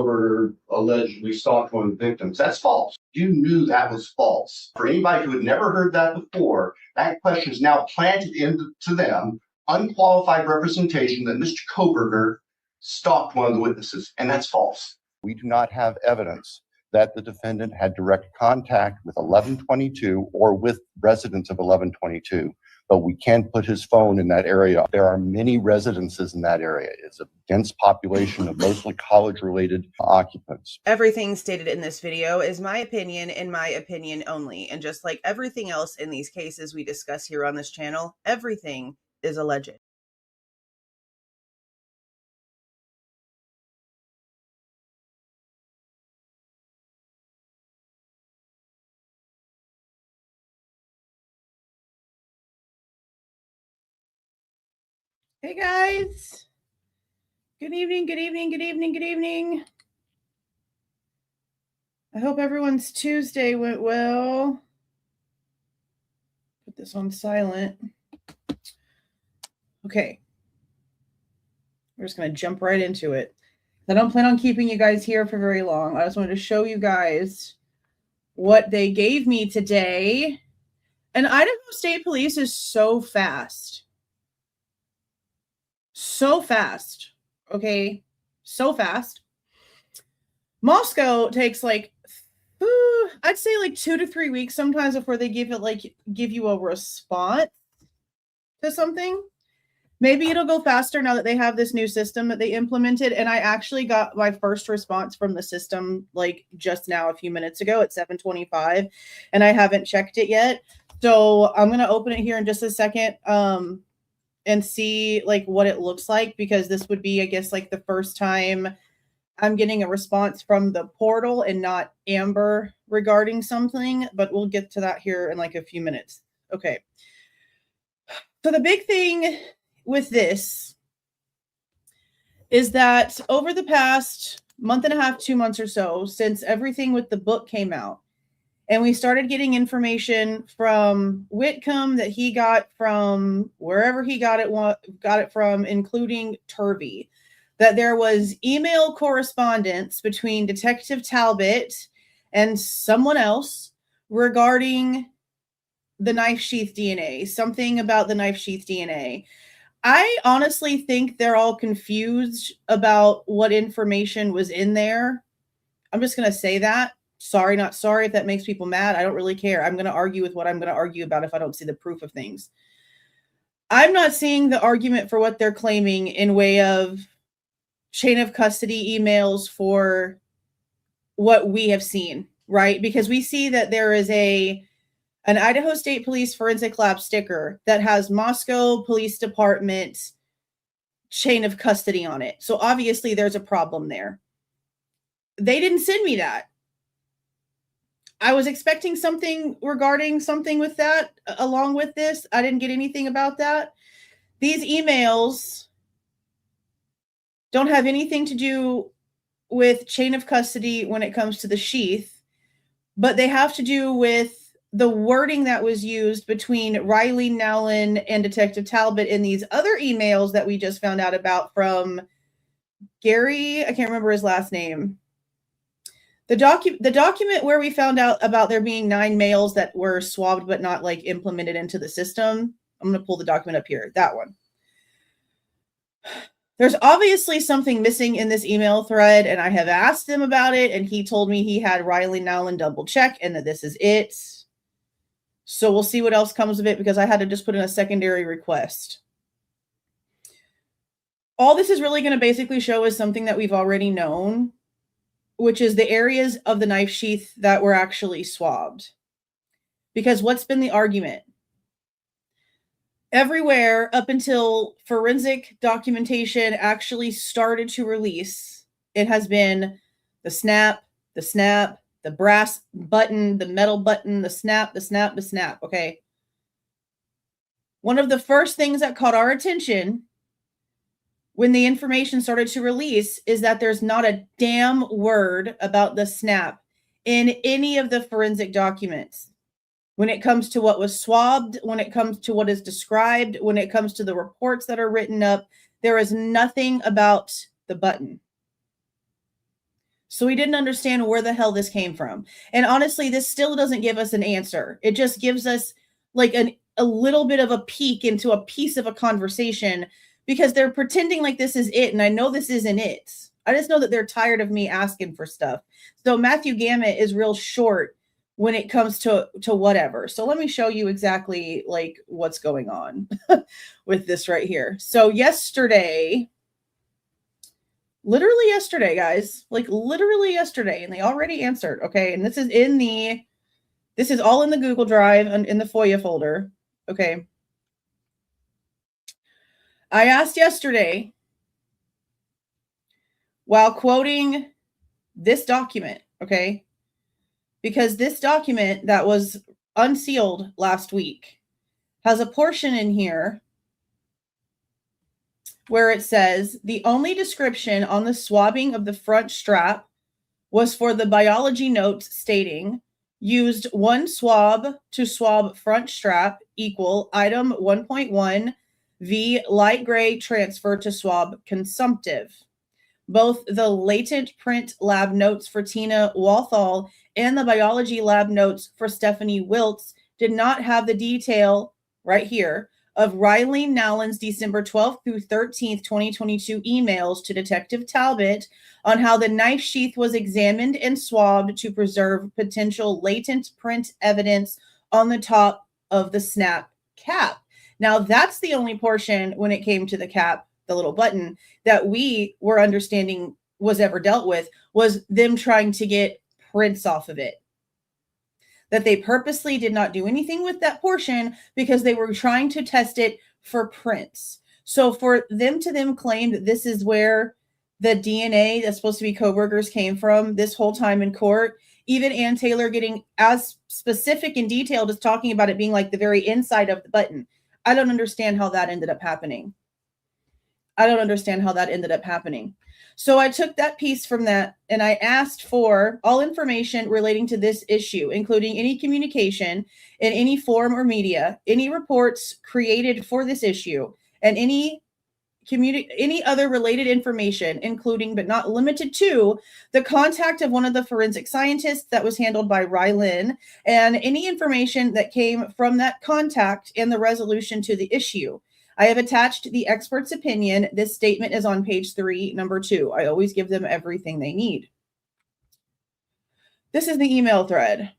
Kohberger allegedly stalked one of the victims. That's false. You knew that was false. For anybody who had never heard that before, that question is now planted into them, unqualified representation that Mr. Kohberger stalked one of the witnesses, and that's false. We do not have evidence that the defendant had direct contact with 1122 or with residents of 1122, but we can put his phone in that area. There are many residences in that area. It's a dense population of mostly college-related occupants. Everything stated in this video is my opinion and my opinion only. And just like everything else in these cases we discuss here on this channel, everything is alleged. Hey guys, good evening, good evening, good evening, good evening. I hope everyone's Tuesday went well. Put this on silent. Okay. We're just going to jump right into it. I don't plan on keeping you guys here for very long. I just wanted to show you guys what they gave me today. And Idaho State Police is so fast. So fast, okay? So fast. Moscow takes like, I'd say like 2 to 3 weeks sometimes before they give you a response to something. Maybe it'll go faster now that they have this new system that they implemented. And I actually got my first response from the system like just now, a few minutes ago at 7:25, and I haven't checked it yet. So I'm going to open it here in just a second. And see like what it looks like, because this would be, I guess, like the first time I'm getting a response from the portal and not Amber regarding something, but we'll get to that here in like a few minutes. Okay. So the big thing with this is that over the past month and a half, 2 months or so, since everything with the book came out, and we started getting information from Whitcomb that he got from wherever he got it from, including Turvey, that there was email correspondence between Detective Talbot and someone else regarding the knife sheath DNA, something about the knife sheath DNA. I honestly think they're all confused about what information was in there. I'm just going to say that. Sorry, not sorry. If that makes people mad, I don't really care. I'm going to argue with what I'm going to argue about if I don't see the proof of things. I'm not seeing the argument for what they're claiming in way of chain of custody emails for what we have seen, right? Because we see that there is an Idaho State Police Forensic Lab sticker that has Moscow Police Department chain of custody on it. So obviously there's a problem there. They didn't send me that. I was expecting something regarding something with that along with this. I didn't get anything about that. These emails don't have anything to do with chain of custody when it comes to the sheath, but they have to do with the wording that was used between Riley Nowlin and Detective Talbot in these other emails that we just found out about from Gary. I can't remember his last name. The document where we found out about there being 9 males that were swabbed but not like implemented into the system. I'm going to pull the document up here. That one. There's obviously something missing in this email thread, and I have asked him about it, and he told me he had Riley Nowlin double check and that this is it. So we'll see what else comes of it, because I had to just put in a secondary request. All this is really going to basically show is something that we've already known, which is the areas of the knife sheath that were actually swabbed. Because what's been the argument? Everywhere up until forensic documentation actually started to release, it has been the snap, the brass button, the metal button, the snap, okay? One of the first things that caught our attention when the information started to release is that there's not a damn word about the snap in any of the forensic documents. When it comes to what was swabbed, when it comes to what is described, when it comes to the reports that are written up, there is nothing about the button. So we didn't understand where the hell this came from. And honestly, this still doesn't give us an answer. It just gives us like a little bit of a peek into a piece of a conversation, because they're pretending like this is it. And I know this isn't it. I just know that they're tired of me asking for stuff. So Matthew Gamet is real short when it comes to whatever. So let me show you exactly like what's going on with this right here. So yesterday, literally yesterday, guys, like literally yesterday, and they already answered. Okay. And this is all in the Google Drive and in the FOIA folder. Okay. I asked yesterday, while quoting this document, okay, because this document that was unsealed last week has a portion in here where it says the only description on the swabbing of the front strap was for the biology notes stating used one swab to swab front strap equal item 1.1 V light gray transfer to swab consumptive. Both the latent print lab notes for Tina Walthall and the biology lab notes for Stephanie Wiltz did not have the detail right here of Riley Nallen's December 12th through 13th, 2022 emails to Detective Talbot on how the knife sheath was examined and swabbed to preserve potential latent print evidence on the top of the snap cap. Now, that's the only portion when it came to the cap, the little button, that we were understanding was ever dealt with, was them trying to get prints off of it. That they purposely did not do anything with that portion because they were trying to test it for prints. So for them to claim that this is where the DNA that's supposed to be Kohberger's came from this whole time in court, even Ann Taylor getting as specific and detailed as talking about it being like the very inside of the button. I don't understand how that ended up happening. So I took that piece from that and I asked for all information relating to this issue, including any communication in any form or media, any reports created for this issue, and any other related information, including but not limited to the contact of one of the forensic scientists that was handled by Rylan, and any information that came from that contact and the resolution to the issue. I have attached the expert's opinion. This statement is on page 3, number 2. I always give them everything they need. This is the email thread.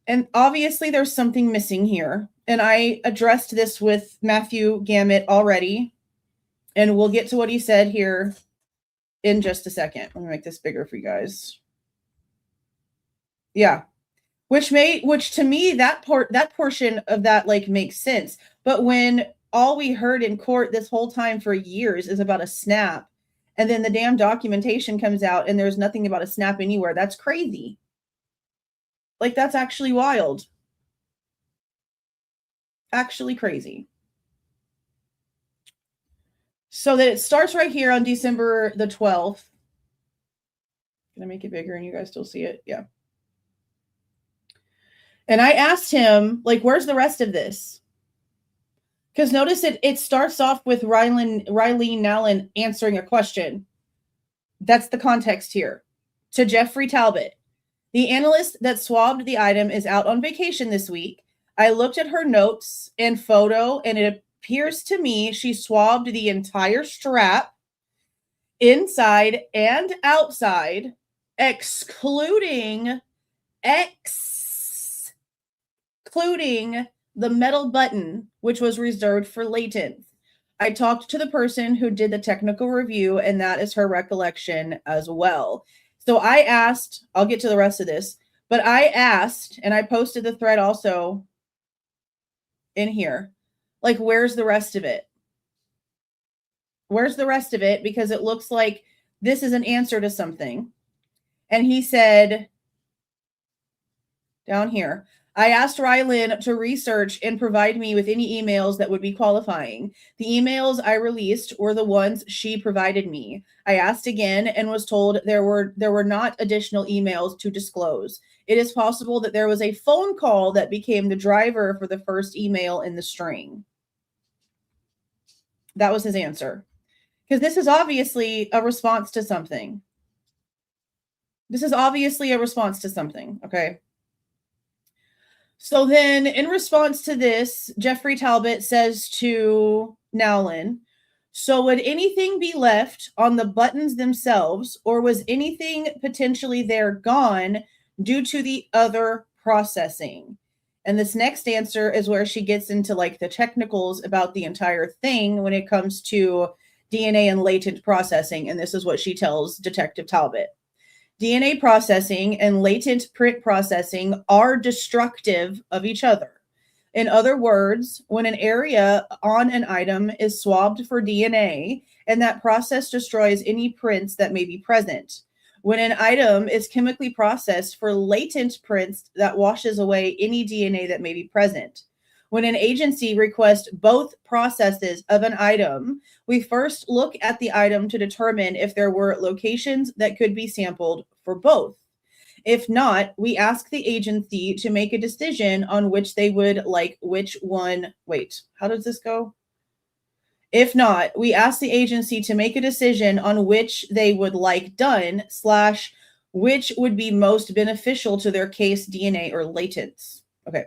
And obviously there's something missing here. And I addressed this with Matthew Gamet already. And we'll get to what he said here in just a second. Let me make this bigger for you guys. Yeah. Which to me, that portion of that like makes sense. But when all we heard in court this whole time for years is about a snap, and then the damn documentation comes out and there's nothing about a snap anywhere, that's crazy. Like, that's actually wild. Actually crazy. So that it starts right here on December the 12th. Can I make it bigger and you guys still see it? Yeah. And I asked him, like, where's the rest of this? Because notice it starts off with Riley Nallen answering a question. That's the context here. To Jeffrey Talbot. The analyst that swabbed the item is out on vacation this week. I looked at her notes and photo, and it appears to me she swabbed the entire strap, inside and outside, excluding the metal button, which was reserved for latent. I talked to the person who did the technical review, and that is her recollection as well. So I asked, I'll get to the rest of this, but I asked, and I posted the thread also in here, like, where's the rest of it? Where's the rest of it? Because it looks like this is an answer to something. And he said, down here, I asked Rylan to research and provide me with any emails that would be qualifying. The emails I released were the ones she provided me. I asked again and was told there were not additional emails to disclose. It is possible that there was a phone call that became the driver for the first email in the string. That was his answer. Because this is obviously a response to something. This is obviously a response to something, okay? So then in response to this, Jeffrey Talbot says to Nowlin, so would anything be left on the buttons themselves, or was anything potentially there gone due to the other processing? And this next answer is where she gets into like the technicals about the entire thing when it comes to DNA and latent processing. And this is what she tells Detective Talbot. DNA processing and latent print processing are destructive of each other. In other words, when an area on an item is swabbed for DNA, and that process destroys any prints that may be present. When an item is chemically processed for latent prints, that washes away any DNA that may be present. When an agency requests both processes of an item, we first look at the item to determine if there were locations that could be sampled for both. If not, we ask the agency to make a decision on which they would like which one. Wait, how does this go? If not, we ask the agency to make a decision on which they would like done / which would be most beneficial to their case, DNA or latents. Okay.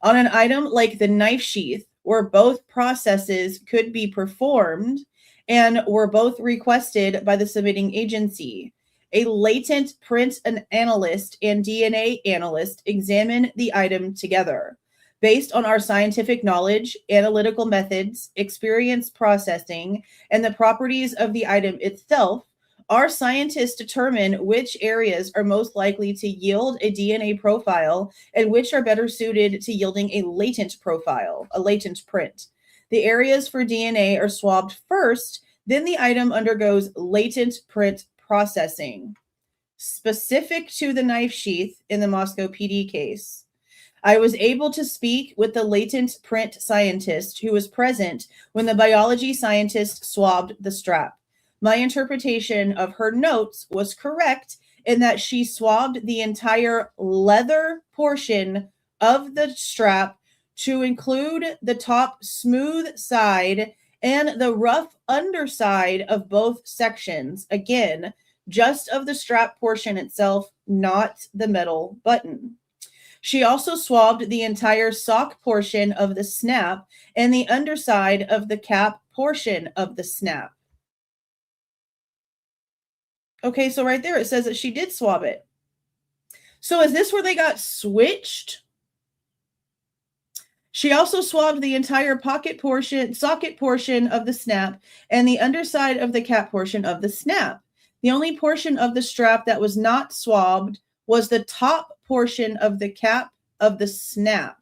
On an item like the knife sheath, where both processes could be performed and were both requested by the submitting agency, a latent print analyst and DNA analyst examine the item together. Based on our scientific knowledge, analytical methods, experience processing, and the properties of the item itself, our scientists determine which areas are most likely to yield a DNA profile and which are better suited to yielding a latent profile, a latent print. The areas for DNA are swabbed first, then the item undergoes latent print processing. Specific to the knife sheath in the Moscow PD case, I was able to speak with the latent print scientist who was present when the biology scientist swabbed the strap. My interpretation of her notes was correct in that she swabbed the entire leather portion of the strap to include the top smooth side and the rough underside of both sections. Again, just of the strap portion itself, not the metal button. She also swabbed the entire sock portion of the snap and the underside of the cap portion of the snap. Okay, so right there it says that she did swab it. So is this where they got switched? She also swabbed the entire socket portion of the snap and the underside of the cap portion of the snap. The only portion of the strap that was not swabbed was the top portion of the cap of the snap.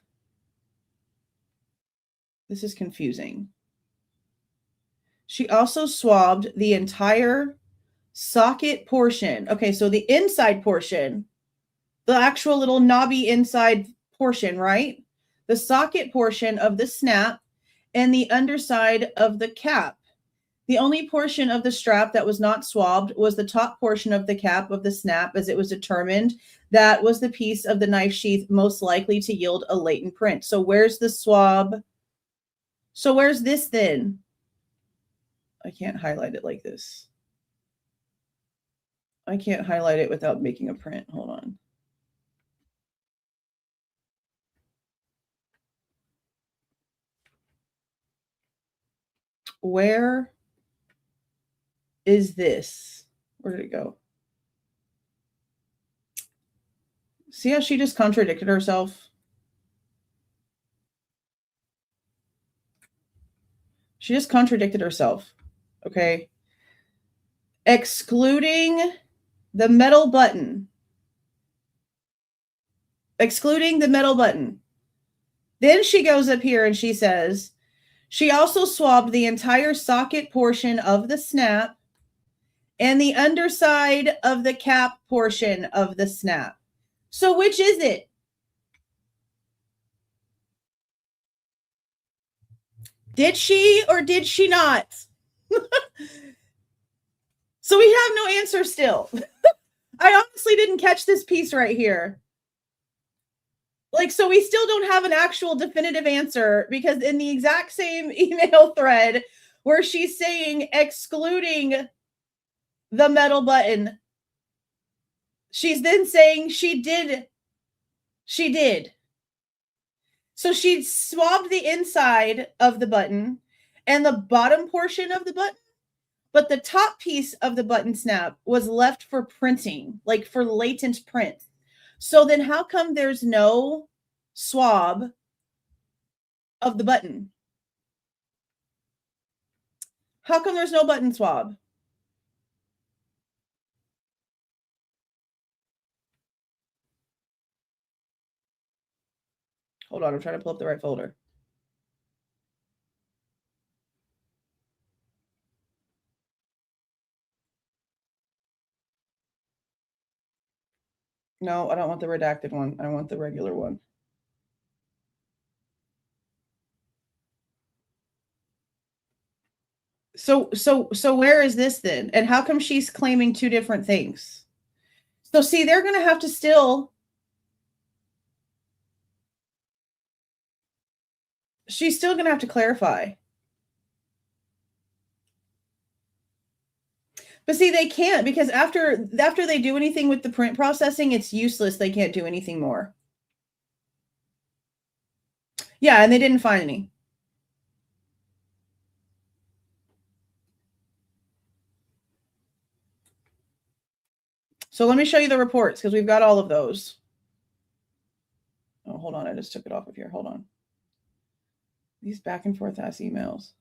This is confusing. She also swabbed the entire socket portion. Okay, so the inside portion, the actual little knobby inside portion, right? The socket portion of the snap and the underside of the cap. The only portion of the strap that was not swabbed was the top portion of the cap of the snap, as it was determined that was the piece of the knife sheath most likely to yield a latent print. So where's the swab? So where's this then? I can't highlight it like this. I can't highlight it without making a print. Hold on. Where is this? Where did it go? See how she just contradicted herself? She just contradicted herself. Okay. Excluding the metal button. Excluding the metal button. Then she goes up here and she says, she also swabbed the entire socket portion of the snap and the underside of the cap portion of the snap. So which is it? Did she or did she not? So we have no answer still. I honestly didn't catch this piece right here. Like, so we still don't have an actual definitive answer, because in the exact same email thread where she's saying excluding the metal button, She's then saying she did. She did. So she swabbed the inside of the button and the bottom portion of the button, but the top piece of the button snap was left for printing, like for latent print. So then how come there's no swab of the button? How come there's no button swab? Hold on, I'm trying to pull up the right folder. No, I don't want the redacted one. I want the regular one. So where is this then? And how come she's claiming two different things? So see, they're going to have to still. She's still going to have to clarify. But see, they can't, because after they do anything with the print processing, it's useless. They can't do anything more. Yeah, and they didn't find any. So let me show you the reports, because we've got all of those. Oh, hold on. I just took it off of here. Hold on. These back and forth ass emails.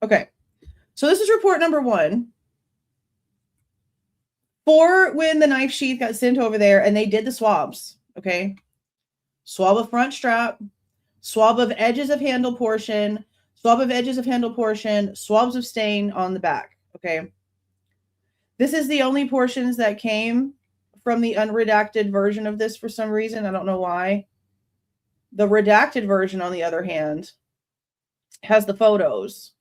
Okay. So this is report number 1. For when the knife sheath got sent over there and they did the swabs. Okay. Swab of front strap, swab of edges of handle portion, swab of edges of handle portion, swabs of stain on the back. Okay. This is the only portions that came from the unredacted version of this for some reason. I don't know why. The redacted version, on the other hand, has the photos.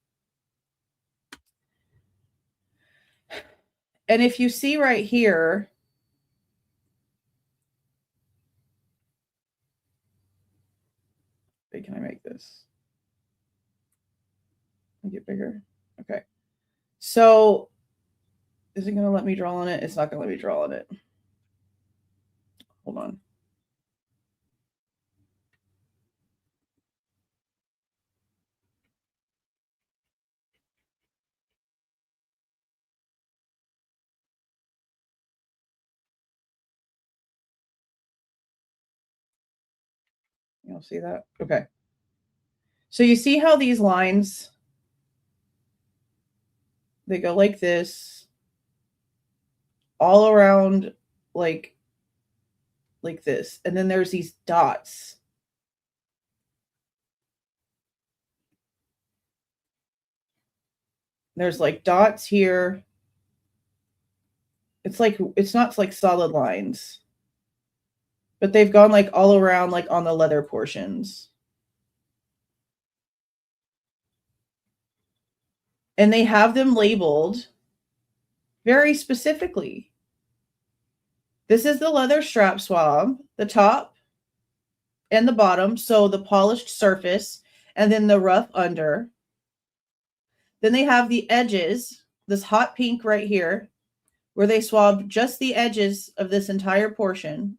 And if you see right here, wait, can I make this? Make it bigger? Okay. So is it going to let me draw on it? It's not going to let me draw on it. Hold on. You'll see that? Okay. So you see how these lines, they go like this, all around like this. And then there's these dots. There's like dots here. It's not like solid lines, but they've gone like all around, like on the leather portions. And they have them labeled very specifically. This is the leather strap swab, the top and the bottom. So the polished surface and then the rough under. Then they have the edges, this hot pink right here, where they swabbed just the edges of this entire portion.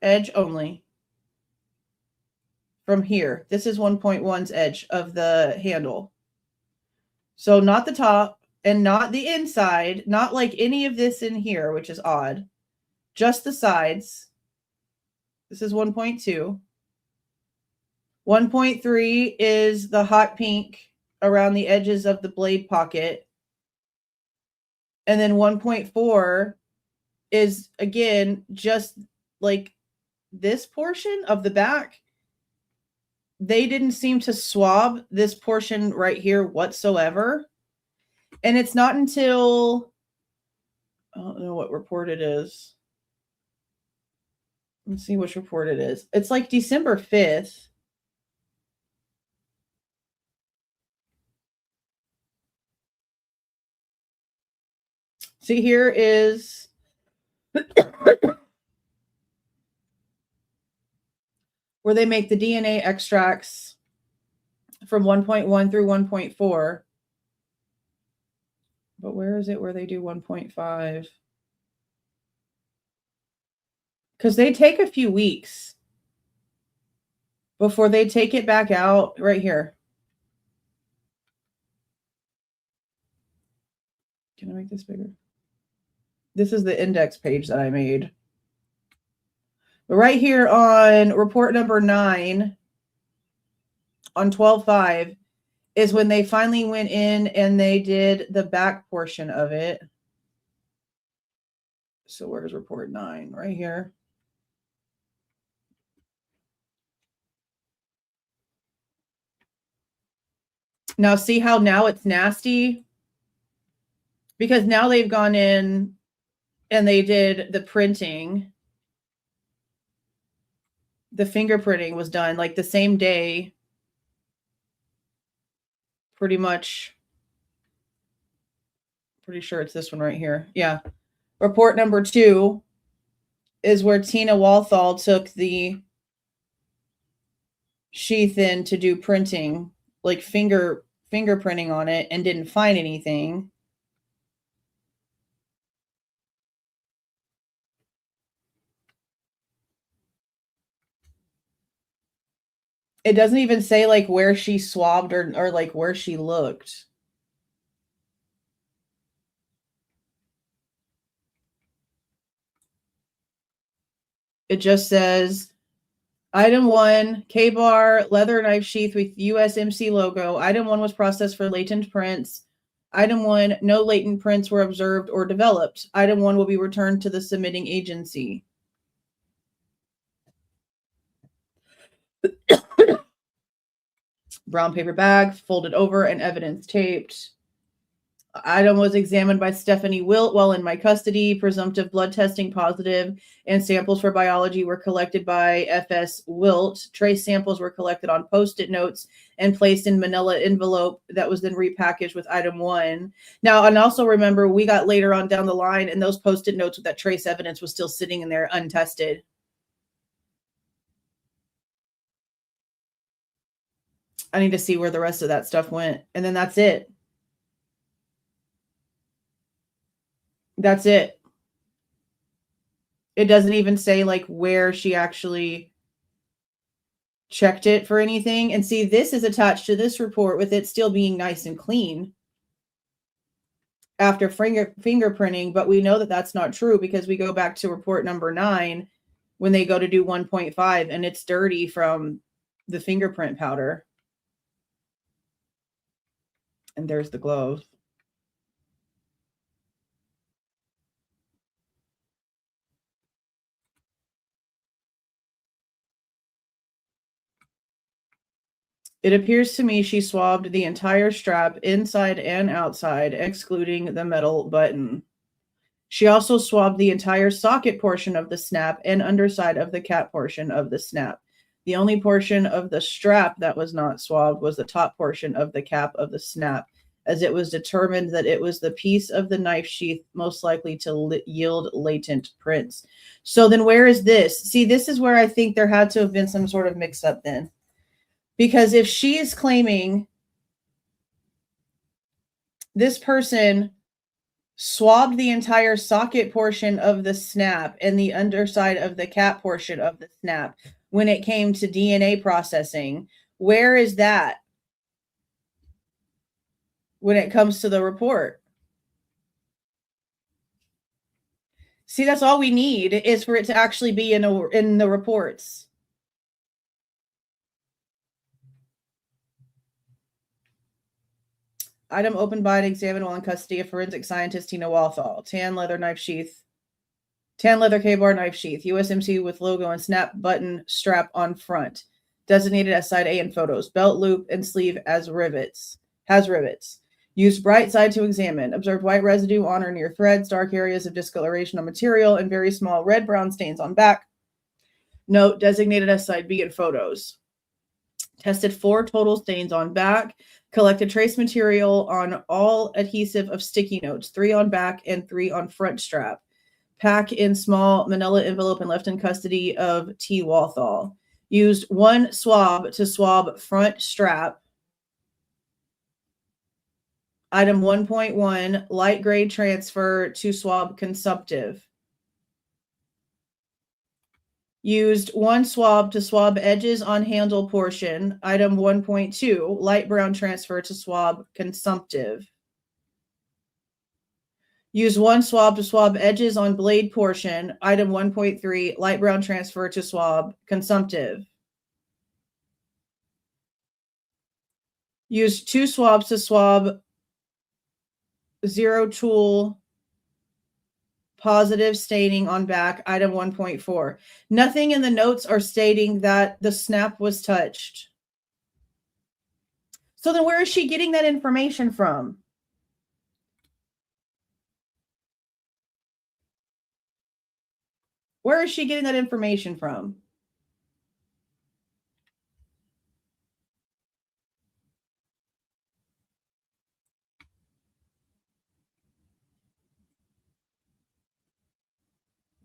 Edge only. From here, this is 1.1's edge of the handle. So not the top and not the inside, not like any of this in here, which is odd. Just the sides. This is 1.2. 1.3 is the hot pink around the edges of the blade pocket. And then 1.4 is, again, just like this portion of the back. They didn't seem to swab this portion right here whatsoever. And it's not until, I don't know what report it is. Let's see which report it is. It's like December 5th. See, here is where they make the DNA extracts from 1.1 through 1.4. But where is it where they do 1.5? Because they take a few weeks before they take it back out. Right here. Can I make this bigger? This is the index page that I made. But right here on report number 9 on 12/5 is when they finally went in and they did the back portion of it. So where's report 9? Right here. Now see how now it's nasty? Because now they've gone in and they did the printing. The fingerprinting was done like the same day. Pretty much. Pretty sure it's this one right here. Yeah. Report number 2 is where Tina Walthall took the sheath in to do printing, like fingerprinting on it, and didn't find anything. It doesn't even say like where she swabbed or like where she looked. It just says item 1, K-bar, leather knife sheath with USMC logo. Item 1 was processed for latent prints. Item 1, no latent prints were observed or developed. Item 1 will be returned to the submitting agency. Brown paper bag, folded over and evidence taped. Item was examined by Stephanie Wilt while in my custody. Presumptive blood testing positive, and samples for biology were collected by FS Wilt. Trace samples were collected on Post-it notes and placed in manila envelope that was then repackaged with item 1. Now, and also remember, we got later on down the line, and those Post-it notes with that trace evidence was still sitting in there untested. I need to see where the rest of that stuff went. And then that's it. That's it. It doesn't even say like where she actually checked it for anything. And see, this is attached to this report with it still being nice and clean after fingerprinting. But we know that that's not true because we go back to report number 9 when they go to do 1.5 and it's dirty from the fingerprint powder. And there's the glove. It appears to me she swabbed the entire strap inside and outside, excluding the metal button. She also swabbed the entire socket portion of the snap and underside of the cap portion of the snap. The only portion of the strap that was not swabbed was the top portion of the cap of the snap, as it was determined that it was the piece of the knife sheath most likely to yield latent prints. So then where is this? See, this is where I think there had to have been some sort of mix-up then. Because if she is claiming this person swabbed the entire socket portion of the snap and the underside of the cap portion of the snap when it came to DNA processing, where is that when it comes to the report? See, that's all we need is for it to actually be in the reports. Item opened by and examined while in custody of forensic scientist Tina Walthall. Tan leather knife sheath. Tan leather K-bar knife sheath. USMC with logo and snap button strap on front. Designated as side A in photos. Belt loop and sleeve as rivets. Has rivets. Used bright side to examine. Observed white residue on or near threads. Dark areas of discoloration on material and very small red-brown stains on back. Note, designated as side B in photos. Tested 4 total stains on back. Collected trace material on all adhesive of sticky notes, 3 on back and 3 on front strap. Pack in small manila envelope and left in custody of T. Walthall. Used 1 swab to swab front strap. Item 1.1, light grade transfer to swab consumptive. Used one swab to swab edges on handle portion. Item 1.2, light brown transfer to swab consumptive. Use one swab to swab edges on blade portion. Item 1.3, light brown transfer to swab consumptive. Use two swabs to swab zero tool positive staining on back. Item 1.4. Nothing in the notes are stating that the snap was touched. So then where is she getting that information from? Where is she getting that information from?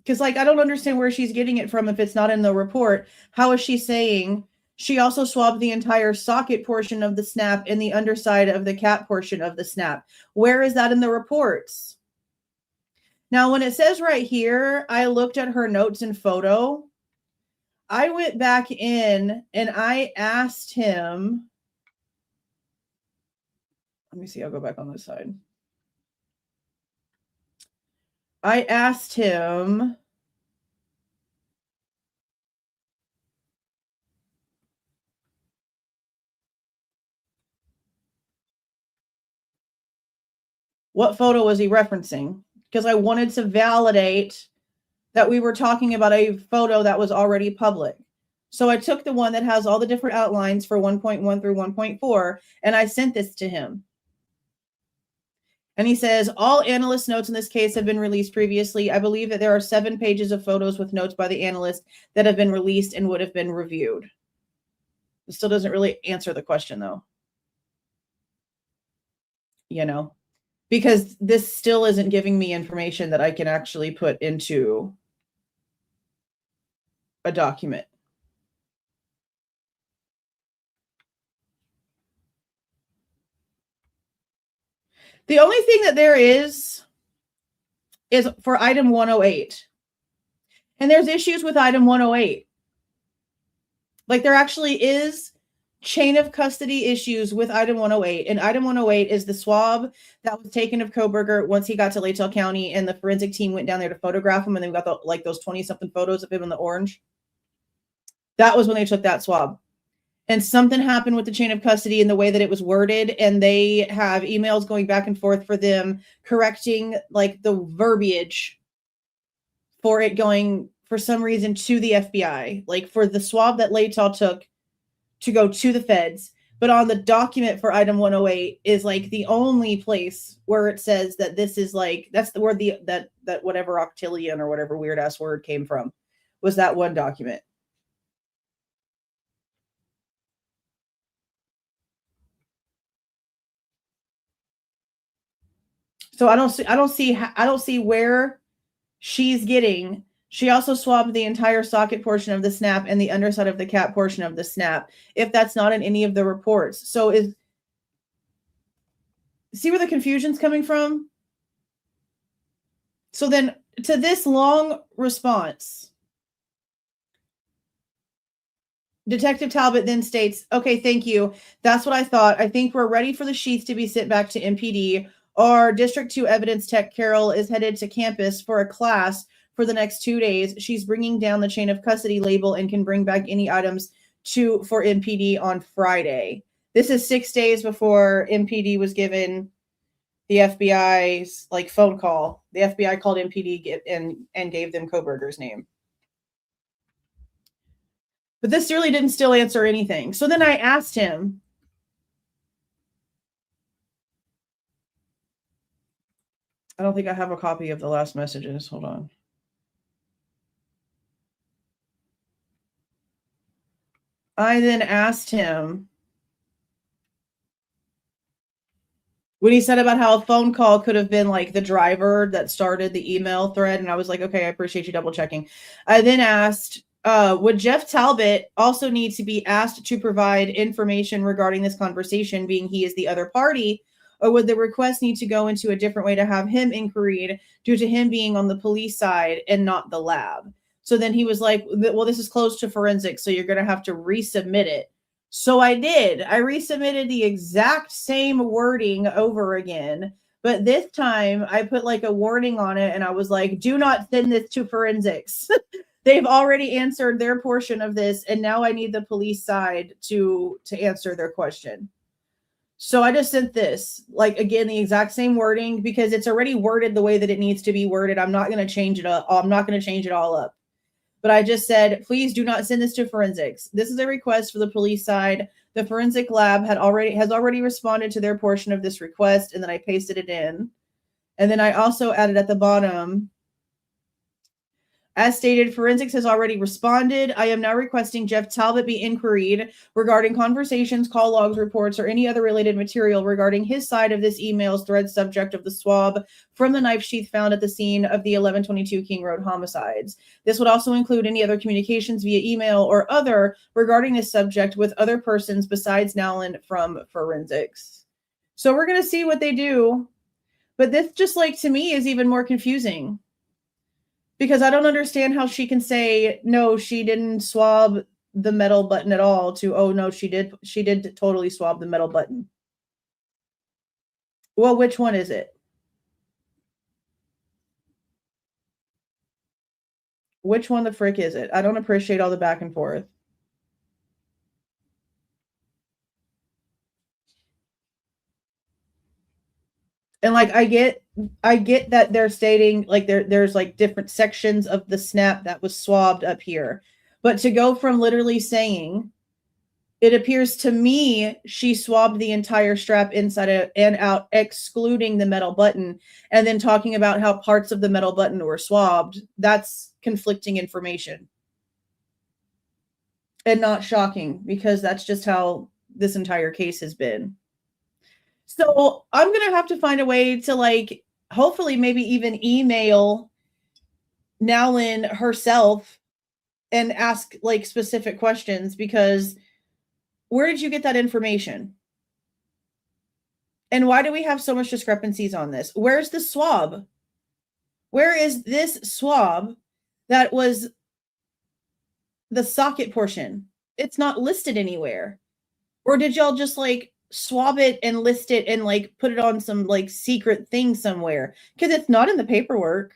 Because, like, I don't understand where she's getting it from if it's not in the report. How is she saying she also swabbed the entire socket portion of the snap and the underside of the cap portion of the snap? Where is that in the reports? Now, when it says right here, I looked at her notes and photo. I went back in and I asked him. Let me see. I'll go back on this side. I asked him what photo was he referencing, because I wanted to validate that we were talking about a photo that was already public. So I took the one that has all the different outlines for 1.1 through 1.4, and I sent this to him. And he says, all analyst notes in this case have been released previously. I believe that there are 7 pages of photos with notes by the analyst that have been released and would have been reviewed. It still doesn't really answer the question, though. You know, because this still isn't giving me information that I can actually put into a document. The only thing that there is for item 108. And there's issues with item 108. Like, there actually is chain of custody issues with item 108. And item 108 is the swab that was taken of Kohberger once he got to Latell County, and the forensic team went down there to photograph him, and they got those 20-something photos of him in the orange. That was when they took that swab. And something happened with the chain of custody and the way that it was worded. And they have emails going back and forth for them correcting like the verbiage for it going for some reason to the FBI, like for the swab that Latell took to go to the feds. But on the document for item 108 is like the only place where it says that this is like, that's the word that whatever octillion or whatever weird ass word came from, was that one document. So I don't see where she's getting. She also swabbed the entire socket portion of the snap and the underside of the cap portion of the snap, if that's not in any of the reports. So see where the confusion's coming from? So then to this long response, Detective Talbot then states, okay, thank you. That's what I thought. I think we're ready for the sheath to be sent back to MPD. Our District 2 Evidence Tech, Carol, is headed to campus for a class for the next 2 days. She's bringing down the chain of custody label and can bring back any items for MPD on Friday. This is 6 days before MPD was given the FBI's like phone call. The FBI called MPD and gave them Kohberger's name. But this really didn't still answer anything. So then I asked him, I don't think I have a copy of the last messages. Hold on. I then asked him when he said about how a phone call could have been like the driver that started the email thread. And I was like, okay, I appreciate you double checking. I then asked, would Jeff Talbot also need to be asked to provide information regarding this conversation, being he is the other party or would the request need to go into a different way to have him inquired due to him being on the police side and not the lab? So then he was like, well, this is closed to forensics, so you're going to have to resubmit it. So I did. I resubmitted the exact same wording over again, but this time I put like a warning on it and I was like, do not send this to forensics. They've already answered their portion of this, and now I need the police side to answer their question. So I just sent this, like, again, the exact same wording, because it's already worded the way that it needs to be worded. I'm not going to change it up. I'm not going to change it all up. But I just said, please do not send this to forensics. This is a request for the police side. The forensic lab has already responded to their portion of this request, and then I pasted it in. And then I also added at the bottom, as stated, forensics has already responded. I am now requesting Jeff Talbot be inquired regarding conversations, call logs, reports, or any other related material regarding his side of this email's thread subject of the swab from the knife sheath found at the scene of the 1122 King Road homicides. This would also include any other communications via email or other regarding this subject with other persons besides Nowland from forensics. So we're going to see what they do. But this, just like, to me, is even more confusing. Because I don't understand how she can say, no, she didn't swab the metal button at all, to, oh, no, she did totally swab the metal button. Well, which one is it? Which one the frick is it? I don't appreciate all the back and forth. And like, I get that they're stating like there's like different sections of the snap that was swabbed up here. But to go from literally saying, it appears to me she swabbed the entire strap inside and out, excluding the metal button, and then talking about how parts of the metal button were swabbed, that's conflicting information. And not shocking, because that's just how this entire case has been. So I'm going to have to find a way to, like, hopefully maybe even email Nowlin herself and ask like specific questions, because where did you get that information? And why do we have so much discrepancies on this? Where's the swab? Where is this swab that was the socket portion? It's not listed anywhere. Or did y'all just like swab it and list it and like put it on some like secret thing somewhere? Because it's not in the paperwork.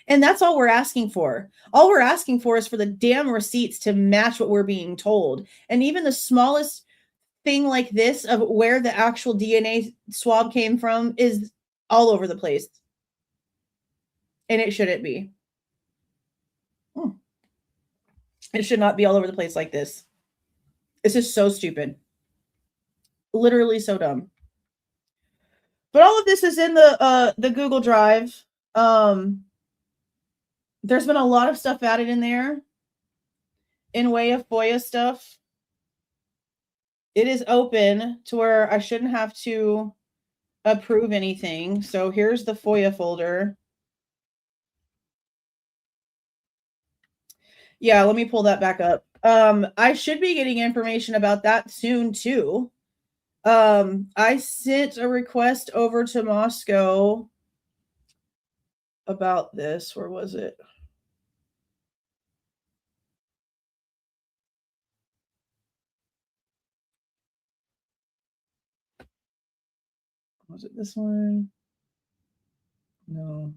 And that's all we're asking for. All we're asking for is for the damn receipts to match what we're being told. And even the smallest thing like this of where the actual DNA swab came from is all over the place. And it shouldn't be. It should not be all over the place like this. This is so stupid. Literally so dumb. But all of this is in the Google Drive. There's been a lot of stuff added in there in way of FOIA stuff. It is open to where I shouldn't have to approve anything. So here's the FOIA folder. Yeah, let me pull that back up. I should be getting information about that soon too. I sent a request over to Moscow about this. Where was it? Was it this one? No.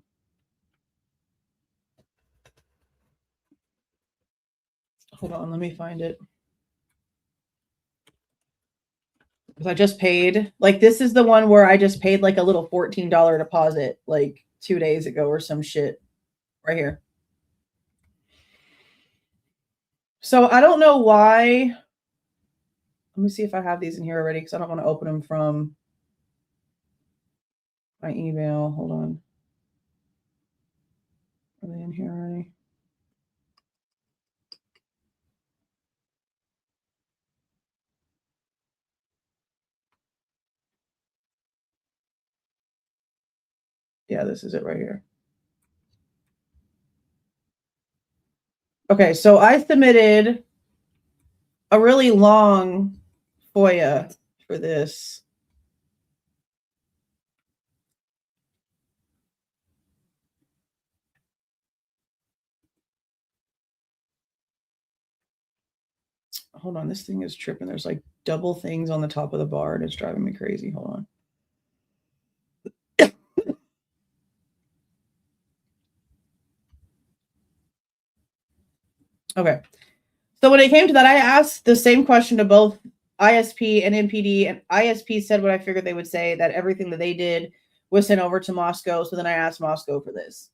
Hold on, let me find it. Because I just paid, like, this is the one where I just paid like a little $14 deposit like 2 days ago or some shit. Right here. So I don't know why. Let me see if I have these in here already, because I don't want to open them from my email. Hold on. Are they in here already? Yeah, this is it right here. Okay, so I submitted a really long FOIA for this. hold on, this thing is tripping. There's like double things on the top of the bar and it's driving me crazy. Hold on. Okay. So when it came to that, I asked the same question to both ISP and MPD, and ISP said what I figured they would say, that everything that they did was sent over to Moscow. So then I asked Moscow for this.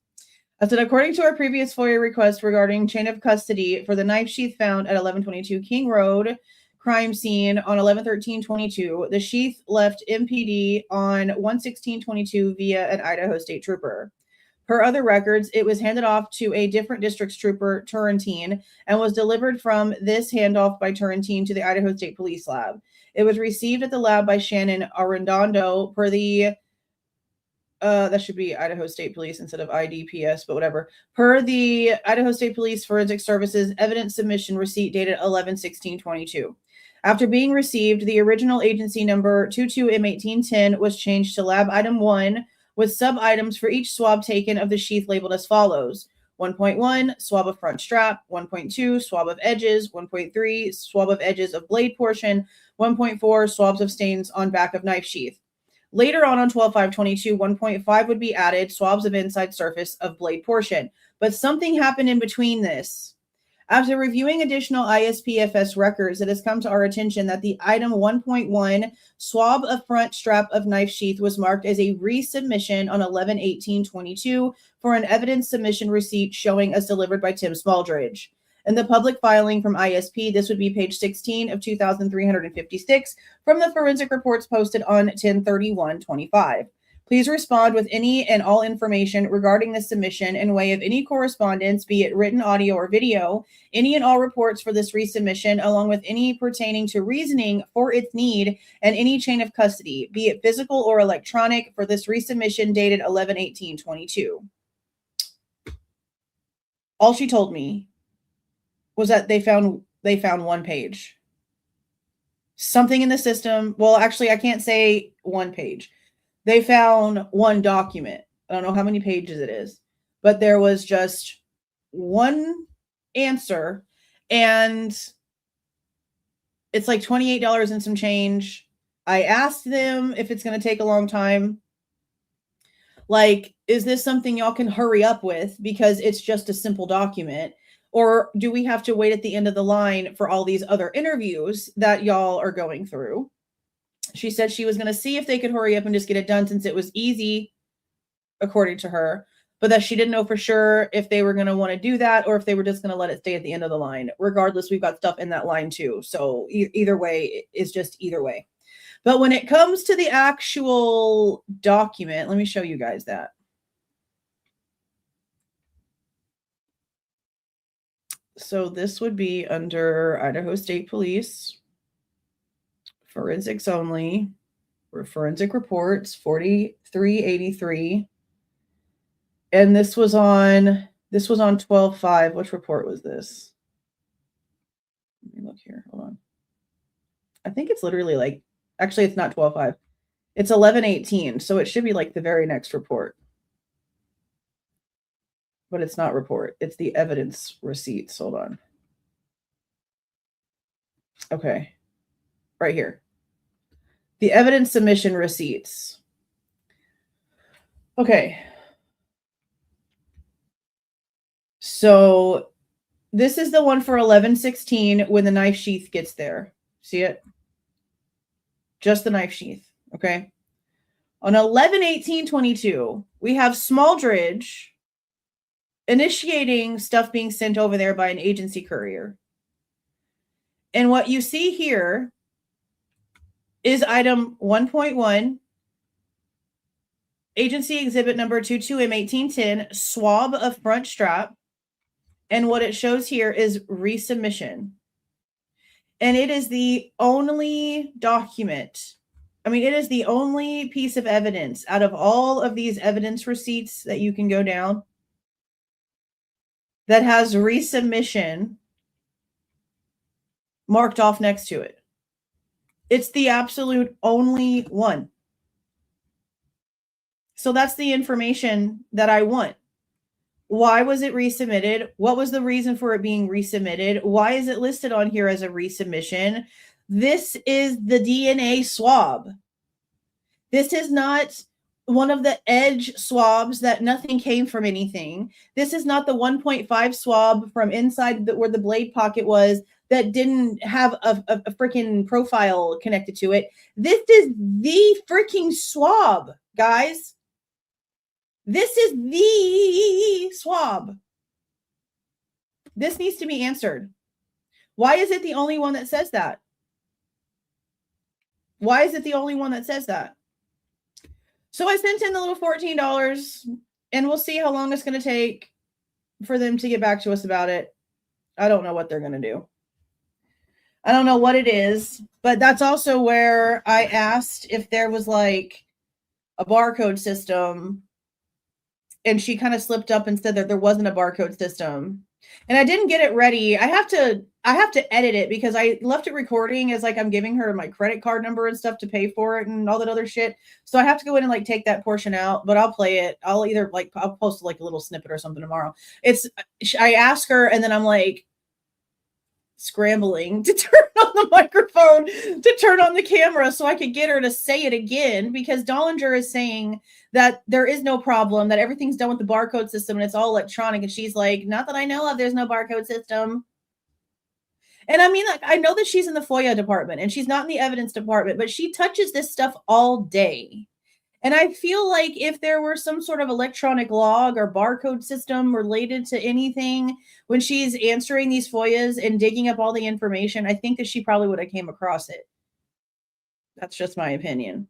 I said, according to our previous FOIA request regarding chain of custody for the knife sheath found at 1122 King Road crime scene on 11/13/22, the sheath left MPD on 1/16/22 via an Idaho state trooper. Per other records, it was handed off to a different district's trooper, Turrentine, and was delivered from this handoff by Turrentine to the Idaho State Police Lab. It was received at the lab by Shannon Arredondo per the that should be Idaho State Police instead of IDPS, but whatever. Per the Idaho State Police Forensic Services evidence submission receipt dated 11/16/22. After being received, the original agency number 22M1810 was changed to Lab Item 1 with sub-items for each swab taken of the sheath labeled as follows. 1.1, swab of front strap. 1.2, swab of edges. 1.3, swab of edges of blade portion. 1.4, swabs of stains on back of knife sheath. Later on 12/5/22, 1.5 would be added, swabs of inside surface of blade portion. But something happened in between this. After reviewing additional ISPFS records, it has come to our attention that the item 1.1, swab of front strap of knife sheath, was marked as a resubmission on 11/18/22 for an evidence submission receipt showing as delivered by Tim Smaldridge. In the public filing from ISP, this would be page 16 of 2,356 from the forensic reports posted on 10/31/25. Please respond with any and all information regarding this submission in way of any correspondence, be it written, audio, or video, any and all reports for this resubmission, along with any pertaining to reasoning for its need and any chain of custody, be it physical or electronic, for this resubmission dated 11/18/22. All she told me was that they found one page. Something in the system. Well, actually, I can't say one page. They found one document. I don't know how many pages it is, but there was just one answer, and it's like $28 and some change. I asked them if it's going to take a long time. Like, is this something y'all can hurry up with because it's just a simple document? Or do we have to wait at the end of the line for all these other interviews that y'all are going through? She said she was going to see if they could hurry up and just get it done since it was easy, according to her, but that she didn't know for sure if they were going to want to do that or if they were just going to let it stay at the end of the line. Regardless, we've got stuff in that line too. So either way is just either way. But when it comes to the actual document, let me show you guys that. So this would be under Idaho State Police, forensics only, or forensic reports, 4383. And this was on 12/5. Which report was this? Let me look here. Hold on. I think it's literally like, actually it's not 12/5. It's 11/18. So it should be like the very next report. But it's not report. It's the evidence receipts. Hold on. Okay. Right here. The evidence submission receipts. Okay. So this is the one for 11/16 when the knife sheath gets there. See it? Just the knife sheath. Okay. On 11/18/22, we have Smaldridge initiating stuff being sent over there by an agency courier. And what you see here is item 1.1, agency exhibit number 22M1810, swab of front strap. And what it shows here is resubmission. And it is the only document. I mean, it is the only piece of evidence out of all of these evidence receipts that you can go down that has resubmission marked off next to it. It's the absolute only one. So that's the information that I want. Why was it resubmitted? What was the reason for it being resubmitted? Why is it listed on here as a resubmission? This is the DNA swab. This is not one of the edge swabs that nothing came from anything. This is not the 1.5 swab from inside where the blade pocket was that didn't have a freaking profile connected to it. This is the freaking swab, guys. This is the swab. This needs to be answered. Why is it the only one that says that? Why is it the only one that says that? So I sent in the little $14, and we'll see how long it's going to take for them to get back to us about it. I don't know what they're going to do. I don't know what it is, but that's also where I asked if there was like a barcode system, and she kind of slipped up and said that there wasn't a barcode system. And I didn't get it ready. I have to edit it because I left it recording as like I'm giving her my credit card number and stuff to pay for it and all that other shit. So I have to go in and like take that portion out, but I'll play it. I'll either like, I'll post like a little snippet or something tomorrow. I ask her and then I'm like scrambling to turn on the microphone, to turn on the camera so I could get her to say it again, because Dollinger is saying that there is no problem, that everything's done with the barcode system and it's all electronic. And she's like, not that I know of, there's no barcode system. And I mean, like, I know that she's in the FOIA department and she's not in the evidence department, but she touches this stuff all day. And I feel like if there were some sort of electronic log or barcode system related to anything when she's answering these FOIAs and digging up all the information, I think that she probably would have came across it. That's just my opinion.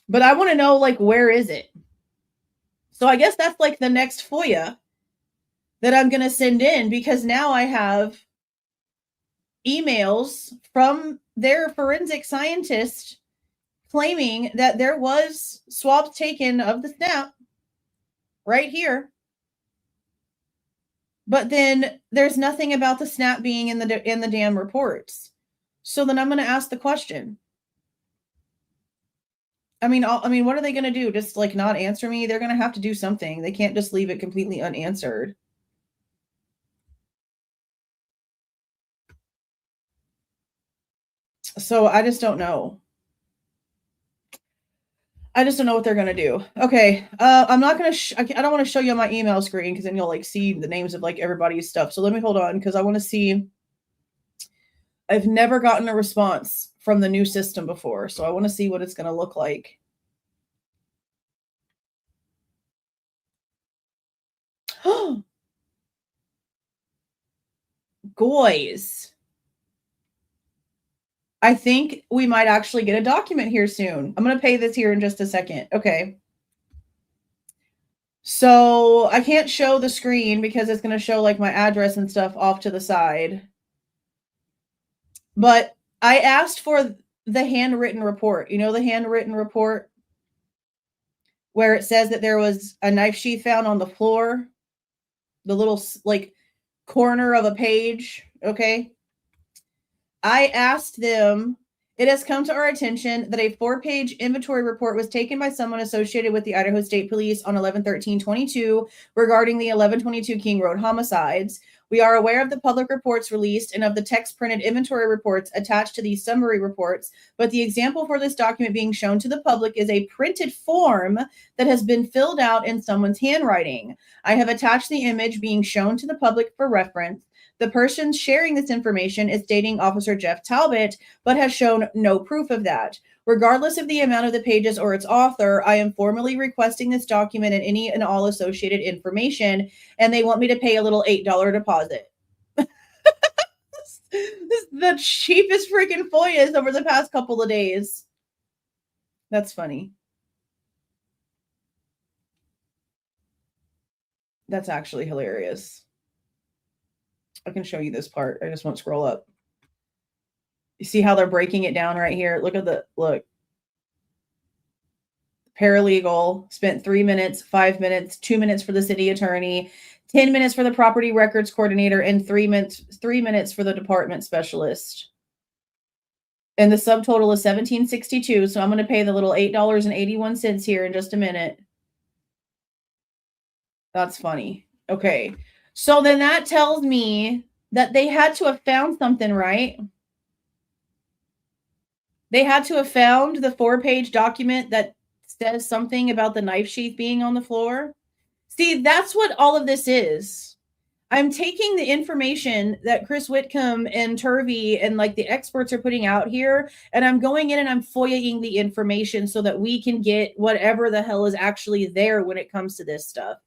But I want to know, like, where is it? So I guess that's like the next FOIA that I'm going to send in, because now I have emails from their forensic scientist claiming that there was swabs taken of the snap right here. But then there's nothing about the snap being in the damn reports. So then I'm going to ask the question. I mean, what are they going to do? Just like not answer me? They're going to have to do something. They can't just leave it completely unanswered. So I just don't know. I just don't know what they're going to do. Okay. I'm not going to, I don't want to show you on my email screen because then you'll like see the names of like everybody's stuff. So let me hold on because I want to see. I've never gotten a response from the new system before. So I want to see what it's going to look like. Guys. I think we might actually get a document here soon. I'm going to pay this here in just a second. Okay. So I can't show the screen because it's going to show like my address and stuff off to the side. But I asked for the handwritten report. You know, the handwritten report where it says that there was a knife sheath found on the floor, the little like corner of a page. Okay. I asked them, it has come to our attention that a 4-page inventory report was taken by someone associated with the Idaho State Police on 11/13/22 regarding the 1122 King Road homicides. We are aware of the public reports released and of the text printed inventory reports attached to these summary reports, but the example for this document being shown to the public is a printed form that has been filled out in someone's handwriting. I have attached the image being shown to the public for reference. The person sharing this information is stating Officer Jeff Talbot, but has shown no proof of that. Regardless of the amount of the pages or its author, I am formally requesting this document and any and all associated information, and they want me to pay a little $8 deposit. This is the cheapest freaking FOIAs over the past couple of days. That's funny. That's actually hilarious. I can show you this part. I just won't scroll up. You see how they're breaking it down right here? Look. Paralegal spent 3 minutes, 5 minutes, 2 minutes for the city attorney, 10 minutes for the property records coordinator, and 3 minutes for the department specialist. And the subtotal is $17.62. So I'm going to pay the little $8.81 here in just a minute. That's funny. Okay. So then that tells me that they had to have found something, right? They had to have found the 4-page document that says something about the knife sheath being on the floor. See, that's what all of this is. I'm taking the information that Chris Whitcomb and Turvey and like the experts are putting out here, and I'm going in and I'm FOIAing the information so that we can get whatever the hell is actually there when it comes to this stuff.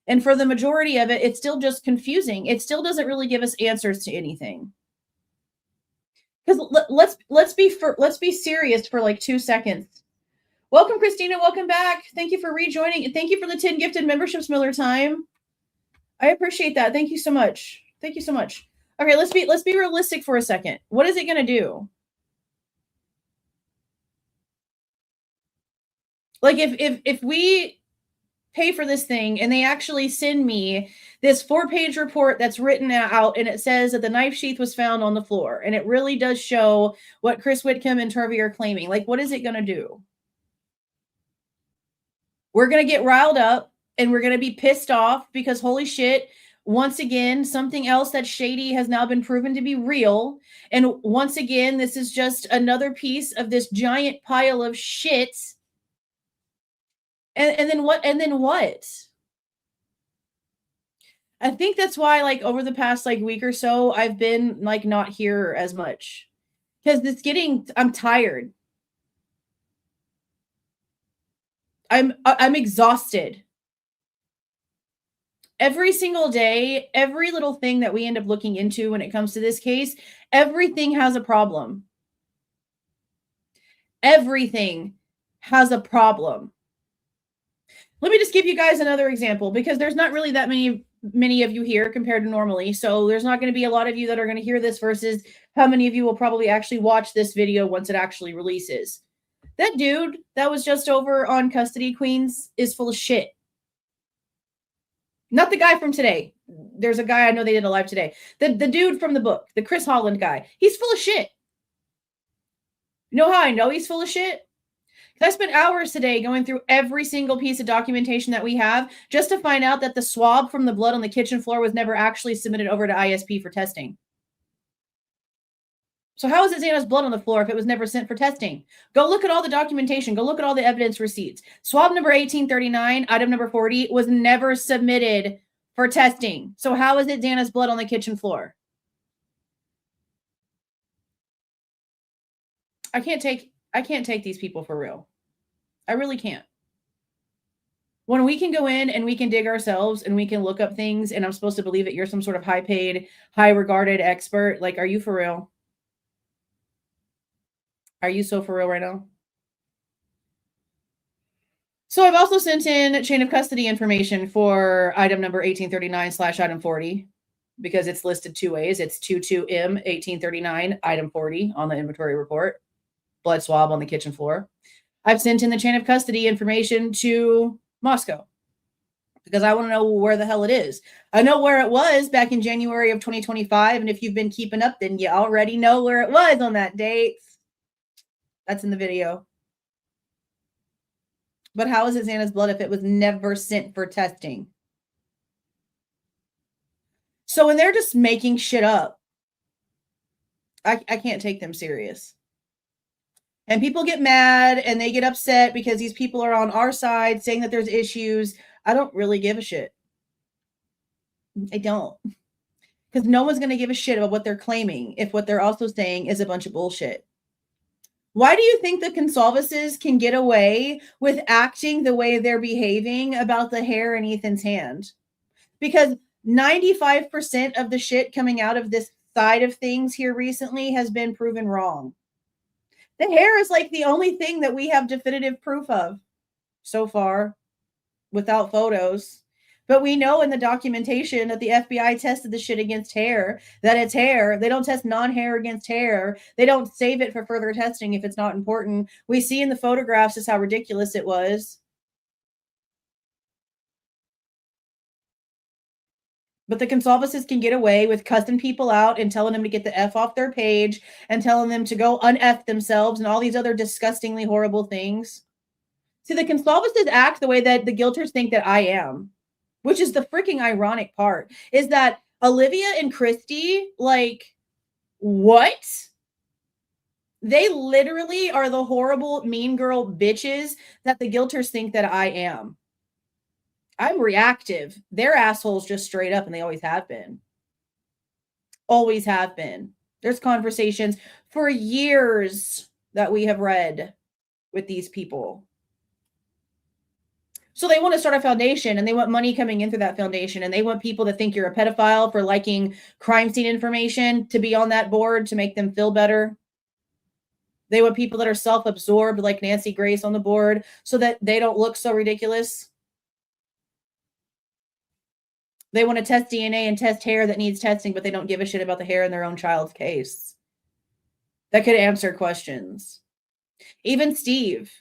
And for the majority of it, it's still just confusing. It still doesn't really give us answers to anything. Because let's be serious for like 2 seconds. Welcome, Christina. Welcome back. Thank you for rejoining. Thank you for the 10 gifted memberships, Miller Time. I appreciate that. Thank you so much. Thank you so much. Okay, let's be realistic for a second. What is it going to do? Like if we pay for this thing and they actually send me this 4-page report that's written out and it says that the knife sheath was found on the floor and it really does show what Chris Whitcomb and Turvey are claiming, like what is it going to do? We're going to get riled up and we're going to be pissed off because holy shit, once again, something else that's shady has now been proven to be real. And once again, this is just another piece of this giant pile of shit. And then what? And then what? I think that's why, like, over the past like week or so, I've been like not here as much because I'm tired. I'm exhausted. Every single day, every little thing that we end up looking into when it comes to this case, everything has a problem. Everything has a problem. Let me just give you guys another example because there's not really that many of you here compared to normally. So there's not going to be a lot of you that are going to hear this versus how many of you will probably actually watch this video once it actually releases. That dude that was just over on Custody Queens is full of shit. Not the guy from today. There's a guy I know they did a live today. The dude from the book, the Chris Holland guy, he's full of shit. You know how I know he's full of shit? I spent hours today going through every single piece of documentation that we have just to find out that the swab from the blood on the kitchen floor was never actually submitted over to ISP for testing. So how is it Xana's blood on the floor if it was never sent for testing? Go look at all the documentation. Go look at all the evidence receipts. Swab number 1839, item number 40, was never submitted for testing. So how is it Xana's blood on the kitchen floor? I can't take these people for real. I really can't. When we can go in and we can dig ourselves and we can look up things and I'm supposed to believe that you're some sort of high-paid, high-regarded expert, like, are you for real? Are you so for real right now? So I've also sent in chain of custody information for item number 1839/item 40 because it's listed 2 ways. It's 22M 1839 item 40 on the inventory report. Blood swab on the kitchen floor. I've sent in the chain of custody information to Moscow because I want to know where the hell it is. I know where it was back in January of 2025. And if you've been keeping up, then you already know where it was on that date. That's in the video. But how is it Xana's blood if it was never sent for testing? So when they're just making shit up, I can't take them serious. And people get mad and they get upset because these people are on our side saying that there's issues. I don't really give a shit. I don't. Because no one's going to give a shit about what they're claiming if what they're also saying is a bunch of bullshit. Why do you think the Goncalveses can get away with acting the way they're behaving about the hair in Ethan's hand? Because 95% of the shit coming out of this side of things here recently has been proven wrong. The hair is like the only thing that we have definitive proof of so far without photos. But we know in the documentation that the FBI tested the shit against hair, that it's hair. They don't test non-hair against hair. They don't save it for further testing if it's not important. We see in the photographs just how ridiculous it was. But the Goncalveses can get away with cussing people out and telling them to get the F off their page and telling them to go un-F themselves and all these other disgustingly horrible things. See, the Goncalveses act the way that the Guilters think that I am, which is the freaking ironic part, is that Olivia and Christy, like, what? They literally are the horrible, mean girl bitches that the Guilters think that I am. I'm reactive. They're assholes just straight up, and they always have been. Always have been. There's conversations for years that we have read with these people. So they want to start a foundation, and they want money coming in through that foundation, and they want people to think you're a pedophile for liking crime scene information to be on that board to make them feel better. They want people that are self-absorbed like Nancy Grace on the board so that they don't look so ridiculous. They want to test DNA and test hair that needs testing, but they don't give a shit about the hair in their own child's case. That could answer questions. Even Steve,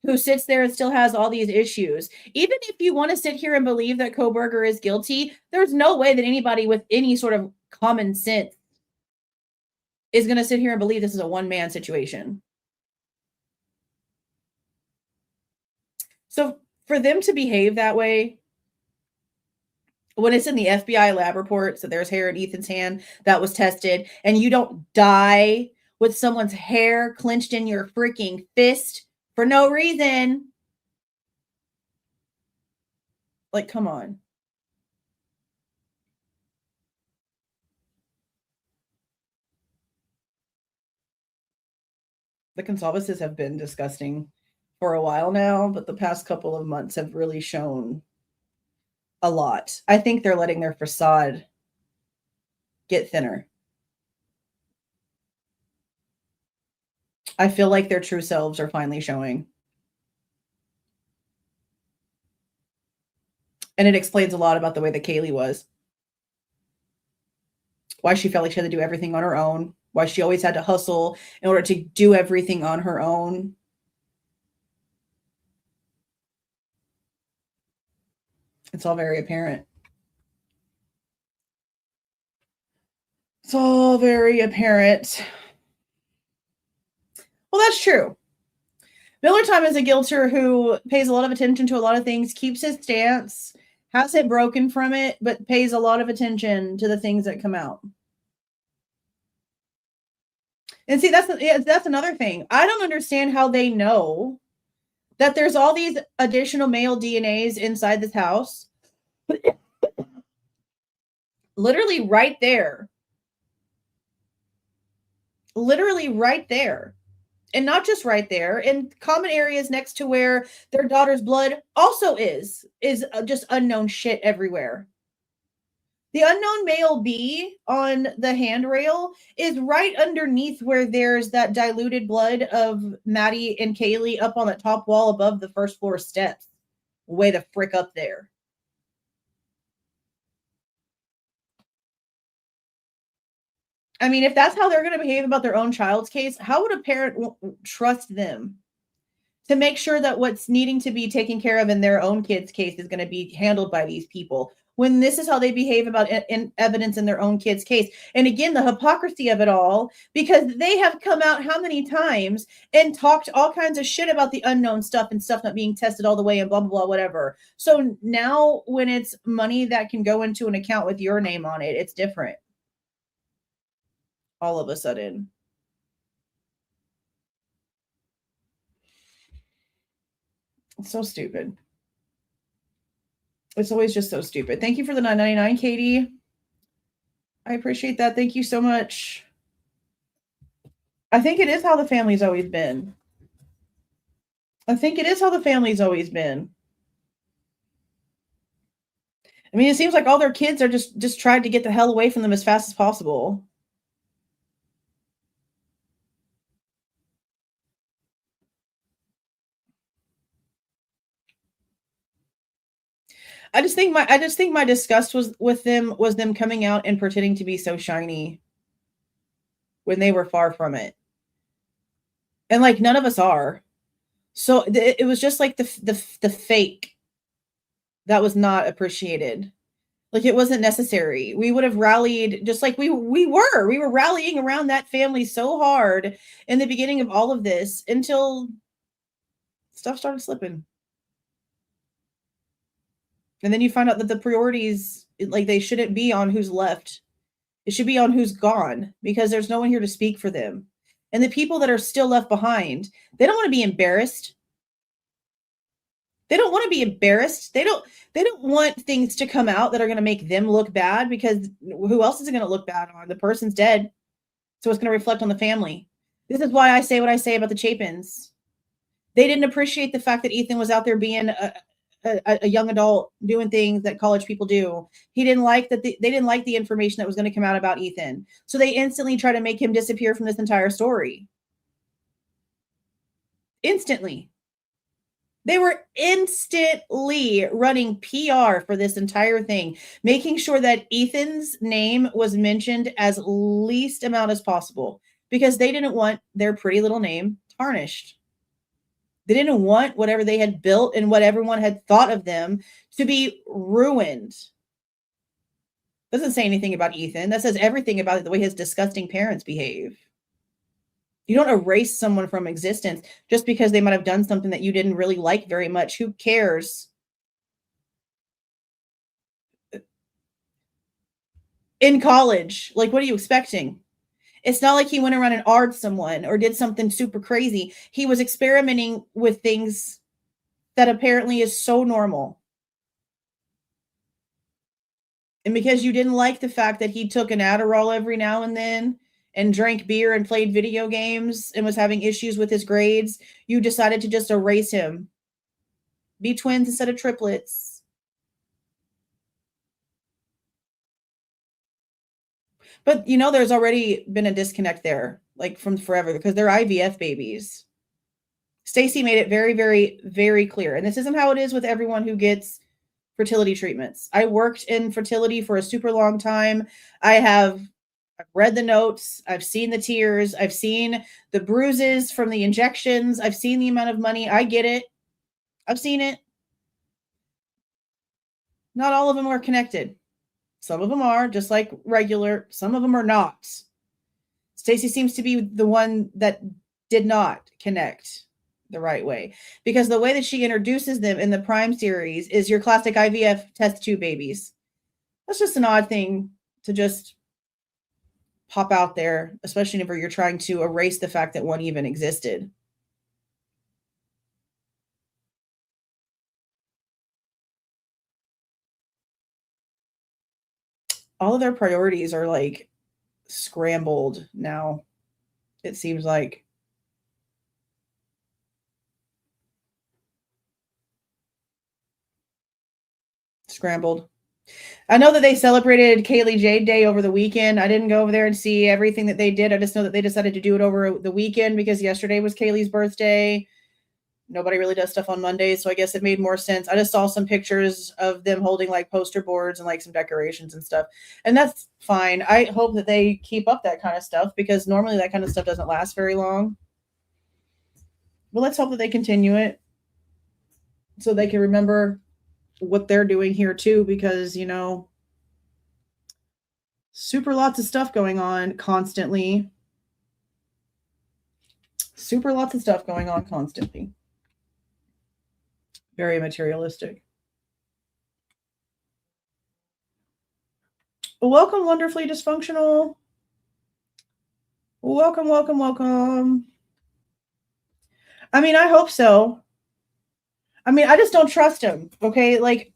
who sits there and still has all these issues. Even if you want to sit here and believe that Kohberger is guilty, there's no way that anybody with any sort of common sense is going to sit here and believe this is a one-man situation. So for them to behave that way, when it's in the FBI lab reports that there's hair in Ethan's hand that was tested, and you don't die with someone's hair clenched in your freaking fist for no reason. Like, come on. The Goncalveses have been disgusting for a while now, but the past couple of months have really shown a lot. I think they're letting their facade get thinner. I feel like their true selves are finally showing. And it explains a lot about the way that Kaylee was. Why she felt like she had to do everything on her own. Why she always had to hustle in order to do everything on her own. It's all very apparent. It's all very apparent. Well, that's true. Miller Time is a guilter who pays a lot of attention to a lot of things, keeps his stance, hasn't broken from it, but pays a lot of attention to the things that come out. And see, that's another thing. I don't understand how they know that there's all these additional male DNAs inside this house. Literally right there. Literally right there. And not just right there, in common areas next to where their daughter's blood also is just unknown shit everywhere. The unknown male B on the handrail is right underneath where there's that diluted blood of Maddie and Kaylee up on the top wall above the first floor steps. Way the frick up there. I mean, if that's how they're going to behave about their own child's case, how would a parent trust them to make sure that what's needing to be taken care of in their own kid's case is going to be handled by these people when this is how they behave about evidence in their own kid's case? And again, the hypocrisy of it all, because they have come out how many times and talked all kinds of shit about the unknown stuff and stuff not being tested all the way and blah, blah, blah, whatever. So now when it's money that can go into an account with your name on it, it's different. All of a sudden. It's so stupid. It's always just so stupid. Thank you for the $9.99, Katie. I appreciate that. Thank you so much. I think it is how the family's always been. I think it is how the family's always been. I mean, it seems like all their kids are just trying to get the hell away from them as fast as possible. I just think my disgust was them coming out and pretending to be so shiny when they were far from it. And like none of us are. So it was just like the fake that was not appreciated. Like, it wasn't necessary. We would have rallied just like we were rallying around that family so hard in the beginning of all of this until stuff started slipping. And then you find out that the priorities, like, they shouldn't be on who's left. It should be on who's gone, because there's no one here to speak for them. And the people that are still left behind, they don't want to be embarrassed. They don't want to be embarrassed. They don't want things to come out that are going to make them look bad, because who else is it going to look bad on? The person's dead. So it's going to reflect on the family. This is why I say what I say about the Chapins. They didn't appreciate the fact that Ethan was out there being a young adult doing things that college people do. He didn't like that. They didn't like the information that was going to come out about Ethan. So they instantly try to make him disappear from this entire story. Instantly. They were instantly running PR for this entire thing, making sure that Ethan's name was mentioned as least amount as possible, because they didn't want their pretty little name tarnished. They didn't want whatever they had built and what everyone had thought of them to be ruined. Doesn't say anything about Ethan. That says everything about the way his disgusting parents behave. You don't erase someone from existence just because they might have done something that you didn't really like very much. Who cares? In college, like, what are you expecting? It's not like he went around and AR'd someone or did something super crazy. He was experimenting with things that apparently is so normal. And because you didn't like the fact that he took an Adderall every now and then and drank beer and played video games and was having issues with his grades, you decided to just erase him. Be twins instead of triplets. But, there's already been a disconnect there, like, from forever, because they're IVF babies. Stacy made it very, very, very clear. And this isn't how it is with everyone who gets fertility treatments. I worked in fertility for a super long time. I've read the notes. I've seen the tears. I've seen the bruises from the injections. I've seen the amount of money. I get it. I've seen it. Not all of them are connected. Some of them are, just like regular. Some of them are not. Stacy seems to be the one that did not connect the right way, because the way that she introduces them in the Prime series is your classic IVF test tube babies. That's just an odd thing to just pop out there, especially whenever you're trying to erase the fact that one even existed. All of their priorities are like scrambled now, it seems like. Scrambled. I know that they celebrated Kaylee Jade Day over the weekend. I didn't go over there and see everything that they did. I just know that they decided to do it over the weekend because yesterday was Kaylee's birthday. Nobody really does stuff on Mondays, so I guess it made more sense. I just saw some pictures of them holding like poster boards and like some decorations and stuff. And that's fine. I hope that they keep up that kind of stuff, because normally that kind of stuff doesn't last very long. But let's hope that they continue it so they can remember what they're doing here too, because, super lots of stuff going on constantly. Super lots of stuff going on constantly. Very materialistic. Welcome, Wonderfully Dysfunctional. Welcome, welcome, welcome. I mean, I hope so. I mean, I just don't trust him. Okay. Like,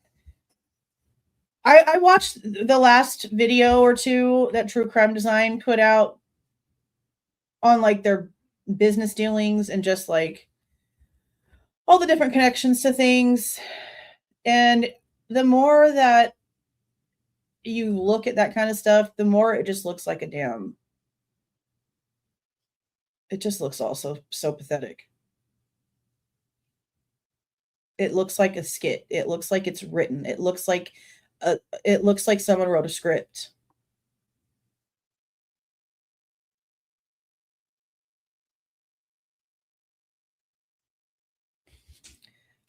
I watched the last video or two that True Crime Design put out on like their business dealings and just like all the different connections to things. And the more that you look at that kind of stuff, the more it just looks like a damn. It just looks also so pathetic. It looks like a skit. It looks like it's written. It looks like someone wrote a script.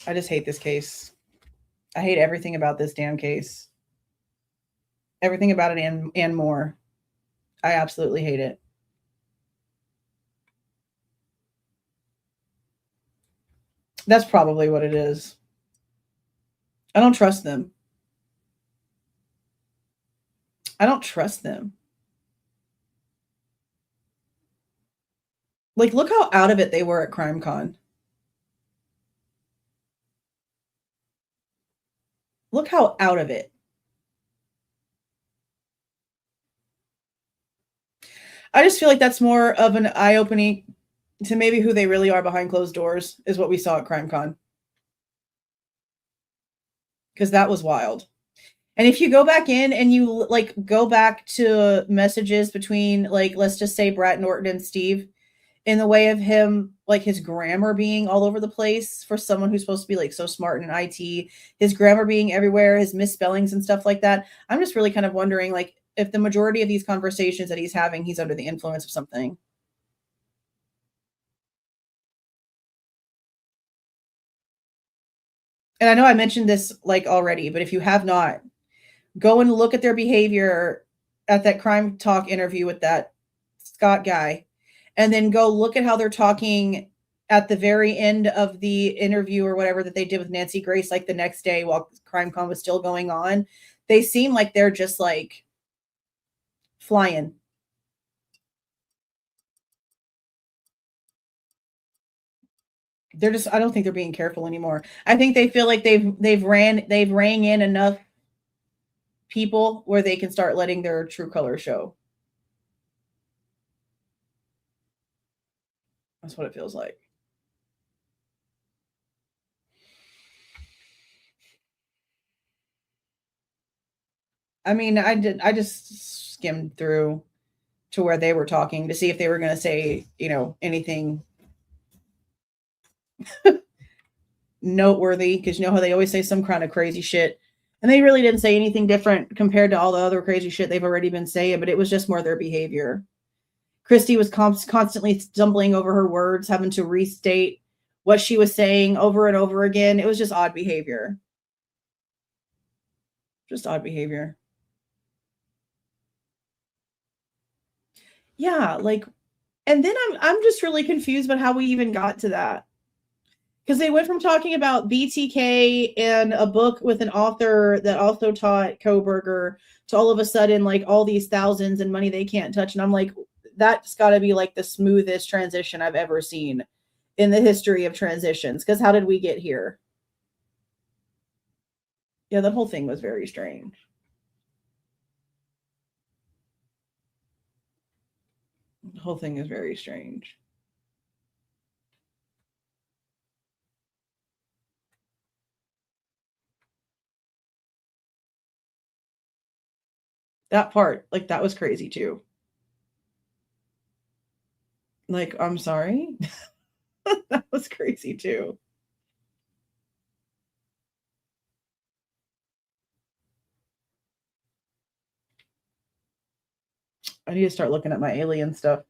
I just hate this case. I hate everything about this damn case. Everything about it and more. I absolutely hate it. That's probably what it is. I don't trust them. I don't trust them. Like, look how out of it they were at CrimeCon. Look how out of it. I just feel like that's more of an eye-opening to maybe who they really are behind closed doors is what we saw at CrimeCon. Because that was wild. And if you go back in and you like go back to messages between, like, let's just say Brett Norton and Steve, in the way of him, like his grammar being all over the place for someone who's supposed to be like so smart in IT, his grammar being everywhere, his misspellings and stuff like that. I'm just really kind of wondering, like, if the majority of these conversations that he's having, he's under the influence of something. And I know I mentioned this like already, but if you have not, go and look at their behavior at that Crime Talk interview with that Scott guy, and then go look at how they're talking at the very end of the interview or whatever that they did with Nancy Grace, like the next day while CrimeCon was still going on. They seem like they're just like flying. They're just, I don't think they're being careful anymore. I think they feel like they've rang in enough people where they can start letting their true color show. That's what it feels like. I mean, I just skimmed through to where they were talking to see if they were going to say, you know, anything noteworthy, because you know how they always say some kind of crazy shit. And they really didn't say anything different compared to all the other crazy shit they've already been saying, but it was just more their behavior. Christy was constantly stumbling over her words, having to restate what she was saying over and over again. It was just odd behavior. Just odd behavior. Yeah, like, and then I'm just really confused about how we even got to that. Because they went from talking about BTK and a book with an author that also taught Kohberger to all of a sudden, like, all these thousands and money they can't touch. And I'm like, that's got to be like the smoothest transition I've ever seen in the history of transitions. Because how did we get here? Yeah, the whole thing was very strange. The whole thing is very strange. That part, like, that was crazy too. Like, I'm sorry. That was crazy too. I need to start looking at my alien stuff.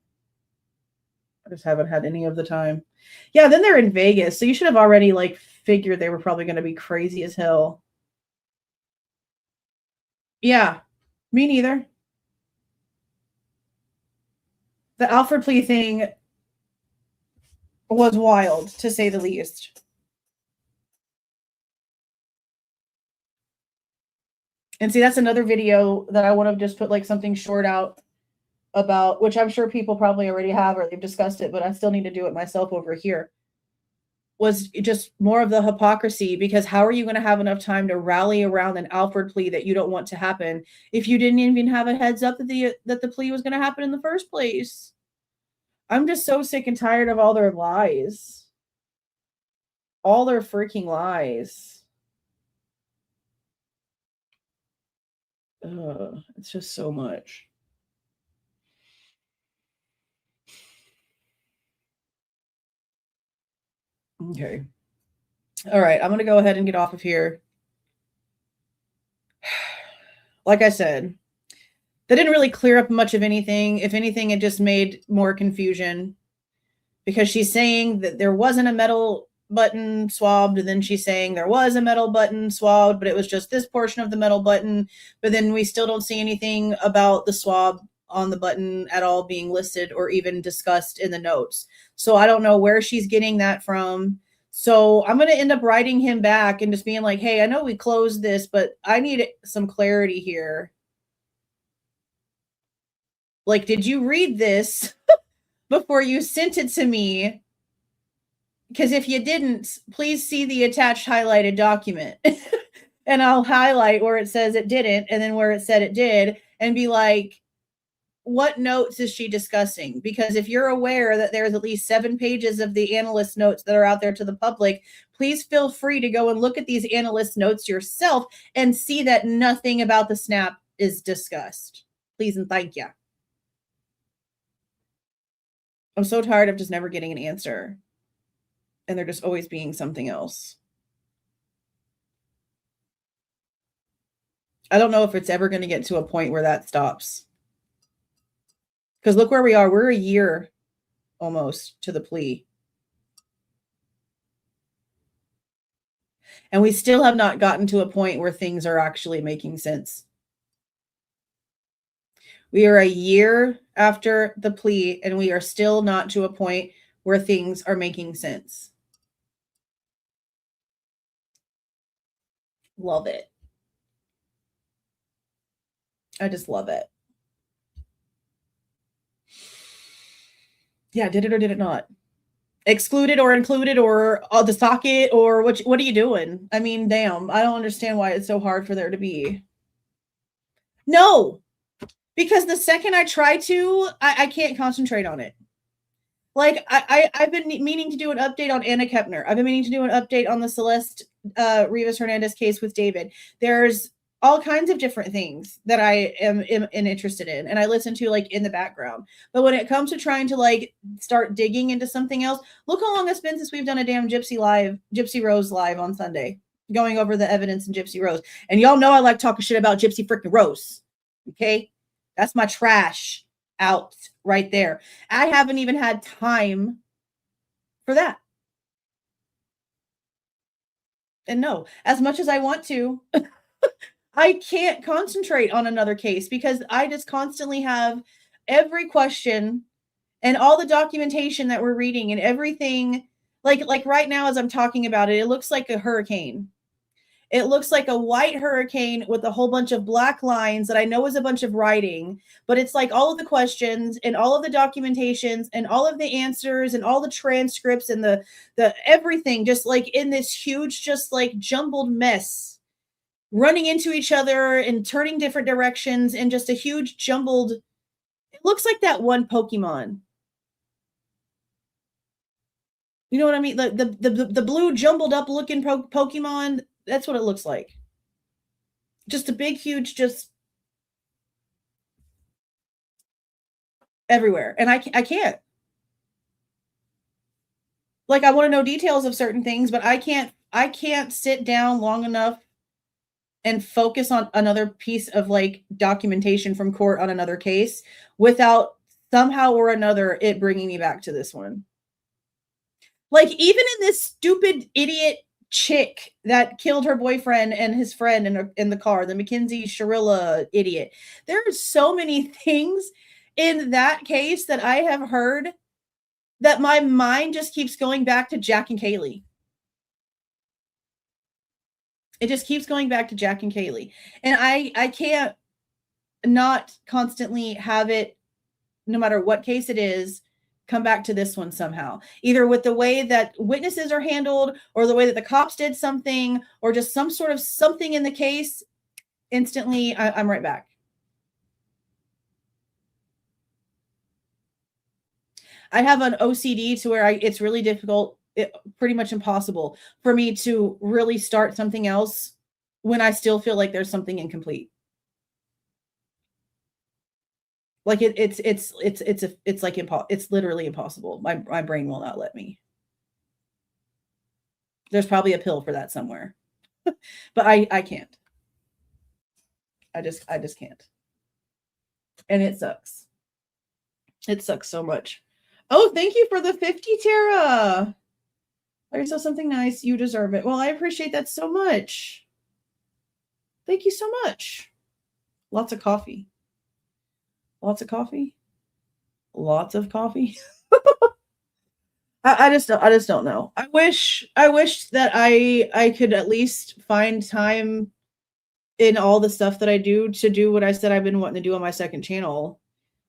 I just haven't had any of the time. Yeah, then they're in Vegas, so you should have already like figured they were probably going to be crazy as hell. Yeah, me neither. The Alfred plea thing was wild, to say the least. And see, that's another video that I want to just put like something short out about, which I'm sure people probably already have or they've discussed it, but I still need to do it myself over here. Was just more of the hypocrisy, because how are you going to have enough time to rally around an Alfred plea that you don't want to happen if you didn't even have a heads up that the plea was going to happen in the first place? I'm just so sick and tired of all their lies. All their freaking lies. It's just so much. Okay. All right. I'm going to go ahead and get off of here. Like I said, that didn't really clear up much of anything. If anything, it just made more confusion, because she's saying that there wasn't a metal button swabbed, and then she's saying there was a metal button swabbed, but it was just this portion of the metal button. But then we still don't see anything about the swab on the button at all being listed or even discussed in the notes. So I don't know where she's getting that from. So I'm going to end up writing him back and just being like, hey, I know we closed this, but I need some clarity here. Like, did you read this before you sent it to me? Because if you didn't, please see the attached highlighted document. And I'll highlight where it says it didn't and then where it said it did and be like, what notes is she discussing? Because if you're aware that there's at least 7 pages of the analyst notes that are out there to the public, please feel free to go and look at these analyst notes yourself and see that nothing about the snap is discussed. Please and thank you. I'm so tired of just never getting an answer. And they're just always being something else. I don't know if it's ever going to get to a point where that stops. Because look where we are. We're a year almost to the plea. And we still have not gotten to a point where things are actually making sense. We are a year after the plea, and we are still not to a point where things are making sense. Love it. I just love it. Yeah, did it or did it not? Excluded or included or the socket or what are you doing? I mean, damn, I don't understand why it's so hard for there to be. No, because the second I try to, I can't concentrate on it. Like I've been meaning to do an update on Anna Kepner. I've been meaning to do an update on the Celeste Rivas Hernandez case with David. There's all kinds of different things that I am interested in and I listen to like in the background. But when it comes to trying to like start digging into something else, look how long it's been since we've done a damn Gypsy Rose live on Sunday, going over the evidence in Gypsy Rose. And y'all know I like talking shit about Gypsy freaking Rose. Okay? That's my trash out right there. I haven't even had time for that. And no, as much as I want to, I can't concentrate on another case because I just constantly have every question and all the documentation that we're reading and everything. Like right now, as I'm talking about it, it looks like a hurricane. It looks like a white hurricane with a whole bunch of black lines that I know is a bunch of writing, but it's like all of the questions and all of the documentations and all of the answers and all the transcripts and the everything just like in this huge, just like jumbled mess, running into each other and turning different directions and just a huge jumbled, it looks like that one Pokemon. You know what I mean? The blue jumbled up looking Pokemon, that's what it looks like. Just a big, huge, just everywhere. And I can't. Like, I want to know details of certain things, but I can't sit down long enough and focus on another piece of like documentation from court on another case without somehow or another it bringing me back to this one. Like, even in this stupid idiot chick that killed her boyfriend and his friend in the car, the Mackenzie Sharilla idiot, there are so many things in that case that I have heard that my mind just keeps going back to Jack and Kaylee. It just keeps going back to Jack and Kaylee. And I can't not constantly have it, no matter what case it is, come back to this one somehow, either with the way that witnesses are handled or the way that the cops did something or just some sort of something in the case. Instantly, I'm right back. I have an OCD to where it's really difficult, pretty much impossible for me to really start something else when I still feel like there's something incomplete. Like it's literally impossible. My brain will not let me. There's probably a pill for that somewhere, but I can't. I just can't. And it sucks. It sucks so much. Oh, thank you for the 50, Tara. Buy yourself something nice. You deserve it. Well, I appreciate that so much. Thank you so much. Lots of coffee. Lots of coffee. Lots of coffee. I just don't know. I wish that I could at least find time in all the stuff that I do to do what I said I've been wanting to do on my second channel,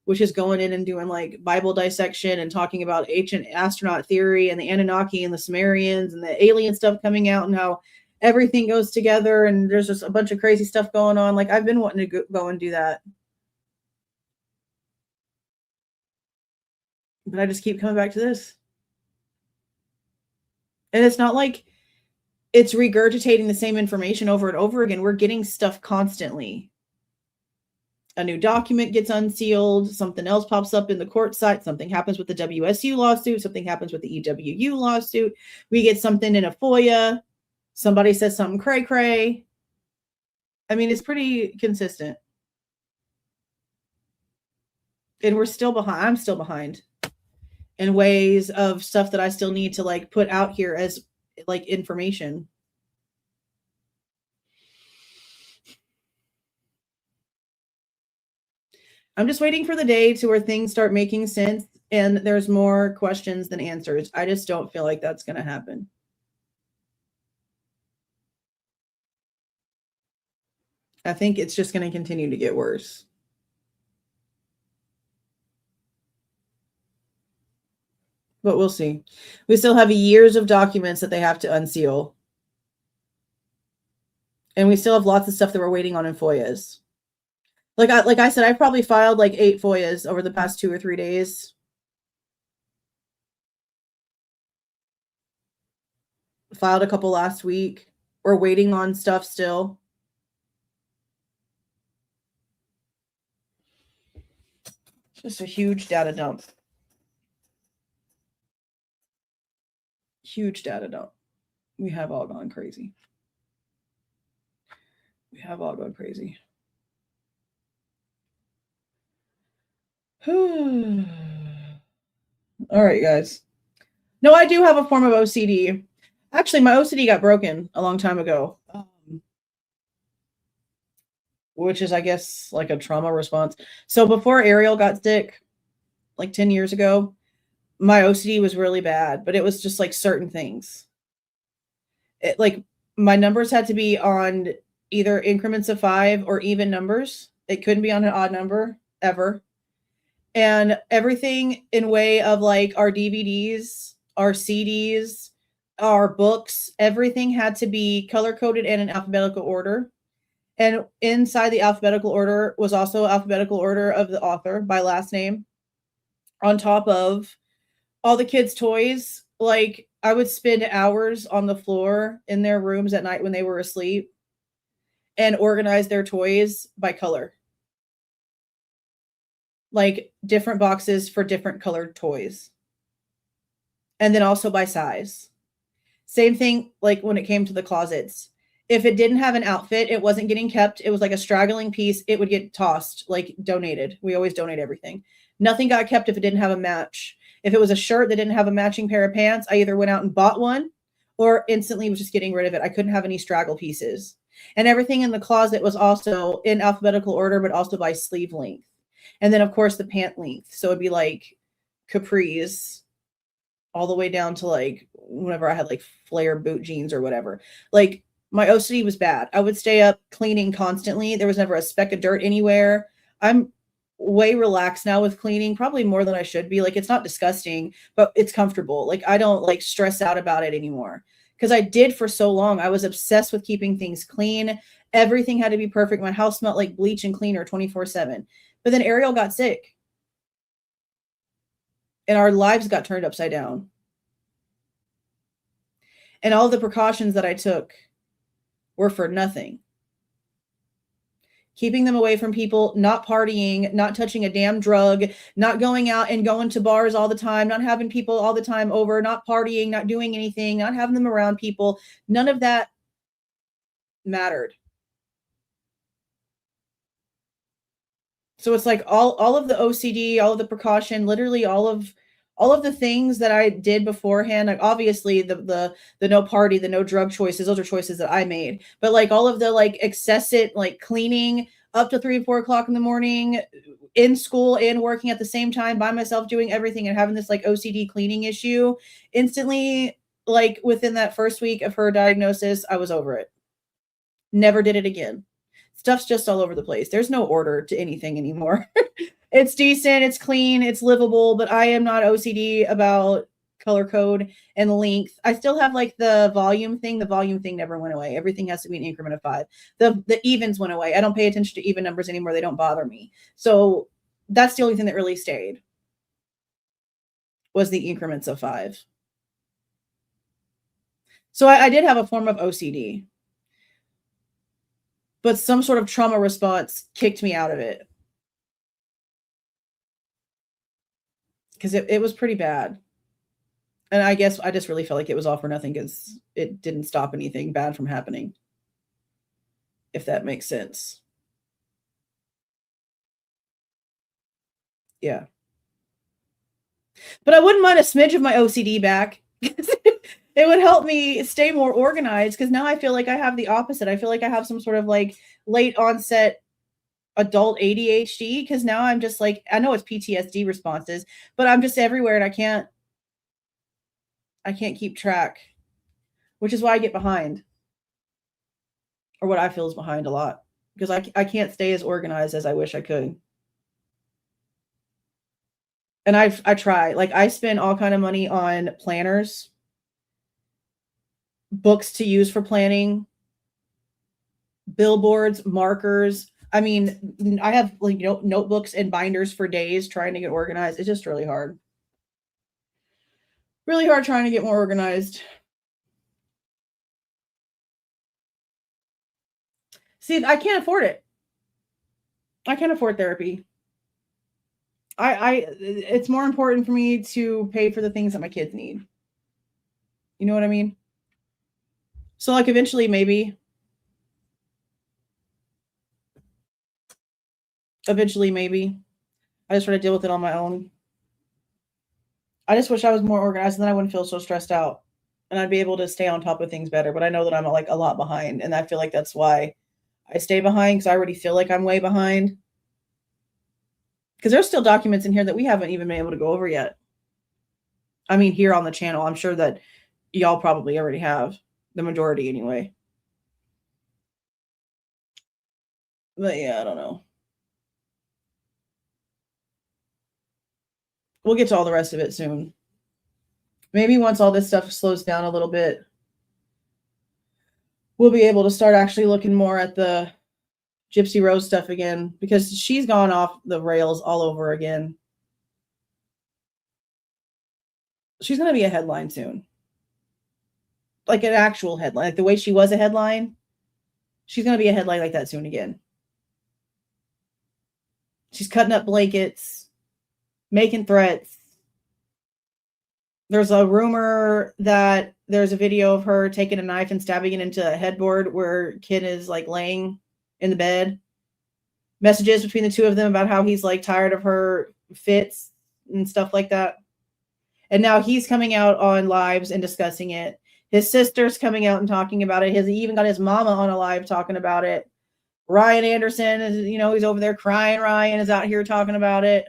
which is going in and doing like Bible dissection and talking about ancient astronaut theory and the Anunnaki and the Sumerians and the alien stuff coming out and how everything goes together and there's just a bunch of crazy stuff going on. Like I've been wanting to go and do that. But I just keep coming back to this. And it's not like it's regurgitating the same information over and over again. We're getting stuff constantly. A new document gets unsealed. Something else pops up in the court site. Something happens with the WSU lawsuit. Something happens with the EWU lawsuit. We get something in a FOIA. Somebody says something cray-cray. I mean, it's pretty consistent. And we're still behind. I'm still behind in ways of stuff that I still need to like put out here as like information. I'm just waiting for the day to where things start making sense and there's more questions than answers. I just don't feel like that's going to happen. I think it's just going to continue to get worse. But we'll see. We still have years of documents that they have to unseal. And we still have lots of stuff that we're waiting on in FOIAs. Like I said, I've probably filed like 8 FOIAs over the past 2 or 3 days. Filed a couple last week. We're waiting on stuff still. Just a huge data dump. Huge data dump. We have all gone crazy. We have all gone crazy. All right, guys. No, I do have a form of OCD. Actually, my OCD got broken a long time ago, which is, I guess, like a trauma response. So before Ariel got sick, like 10 years ago, my OCD was really bad, but it was just like certain things. Like my numbers had to be on either increments of 5 or even numbers. It couldn't be on an odd number ever. And everything in way of like our DVDs, our CDs, our books, everything had to be color-coded and in alphabetical order. And inside the alphabetical order was also alphabetical order of the author by last name. On top of all the kids' toys, like I would spend hours on the floor in their rooms at night when they were asleep and organize their toys by color. Like different boxes for different colored toys. And then also by size. Same thing like when it came to the closets. If it didn't have an outfit, it wasn't getting kept. It was like a straggling piece. It would get tossed, like donated. We always donate everything. Nothing got kept if it didn't have a match. If it was a shirt that didn't have a matching pair of pants, I either went out and bought one or instantly was just getting rid of it. I couldn't have any straggle pieces. And everything in the closet was also in alphabetical order, but also by sleeve length. And then, of course, the pant length. So it'd be like capris all the way down to like whenever I had like flare boot jeans or whatever. Like my OCD was bad. I would stay up cleaning constantly. There was never a speck of dirt anywhere. I'm way relaxed now with cleaning, probably more than I should be. Like it's not disgusting, but it's comfortable. Like I don't like stress out about it anymore because I did for so long. I was obsessed with keeping things clean. Everything had to be perfect. My house smelled like bleach and cleaner 24/7. But then Ariel got sick and our lives got turned upside down. And all the precautions that I took were for nothing. Keeping them away from people, not partying, not touching a damn drug, not going out and going to bars all the time, not having people all the time over, not partying, not doing anything, not having them around people. None of that mattered. So it's like all of the OCD, all of the precaution, literally all of all of the things that I did beforehand, like obviously the no party, the no drug choices, those are choices that I made. But like all of the like excessive like cleaning up to 3 or 4 o'clock in the morning, in school and working at the same time by myself, doing everything and having this like OCD cleaning issue, instantly, like within that first week of her diagnosis, I was over it. Never did it again. Stuff's just all over the place. There's no order to anything anymore. It's decent, it's clean, it's livable, but I am not OCD about color code and length. I still have like the volume thing. The volume thing never went away. Everything has to be an increment of 5. The evens went away. I don't pay attention to even numbers anymore. They don't bother me. So that's the only thing that really stayed, was the increments of 5. So I did have a form of OCD, but some sort of trauma response kicked me out of it. Because it was pretty bad. And I guess I just really felt like it was all for nothing because it didn't stop anything bad from happening. If that makes sense. Yeah. But I wouldn't mind a smidge of my OCD back. It would help me stay more organized, because now I feel like I have the opposite. I feel like I have some sort of like late onset adult ADHD, because now I'm just like, I know it's PTSD responses, but I'm just everywhere and I can't keep track, which is why I get behind, or what I feel is behind a lot, because I can't stay as organized as I wish I could. And I try, like I spend all kind of money on planners, books to use for planning, billboards, markers. I mean, I have like notebooks and binders for days trying to get organized. It's just really hard. Really hard trying to get more organized. See, I can't afford it. I can't afford therapy. It's more important for me to pay for the things that my kids need. You know what I mean? So like eventually maybe I just try to deal with it on my own. I just wish I was more organized, and then I wouldn't feel so stressed out, and I'd be able to stay on top of things better. But I know that I'm like a lot behind, and I feel like that's why I stay behind, because I already feel like I'm way behind. Because there's still documents in here that we haven't even been able to go over yet. I mean, here on the channel, I'm sure that y'all probably already have, the majority anyway. But yeah, I don't know. We'll get to all the rest of it soon. Maybe once all this stuff slows down a little bit, we'll be able to start actually looking more at the Gypsy Rose stuff again, because she's gone off the rails all over again. She's going to be a headline soon. Like an actual headline. Like the way she was a headline, she's going to be a headline like that soon again. She's cutting up blankets, making threats. There's a rumor that there's a video of her taking a knife and stabbing it into a headboard where kid is like laying in the bed. Messages between the two of them about how he's like tired of her fits and stuff like that. And now he's coming out on lives and discussing it. His sister's coming out and talking about it. He even got his mama on a live talking about it. Ryan Anderson is, he's over there crying. Ryan is out here talking about it.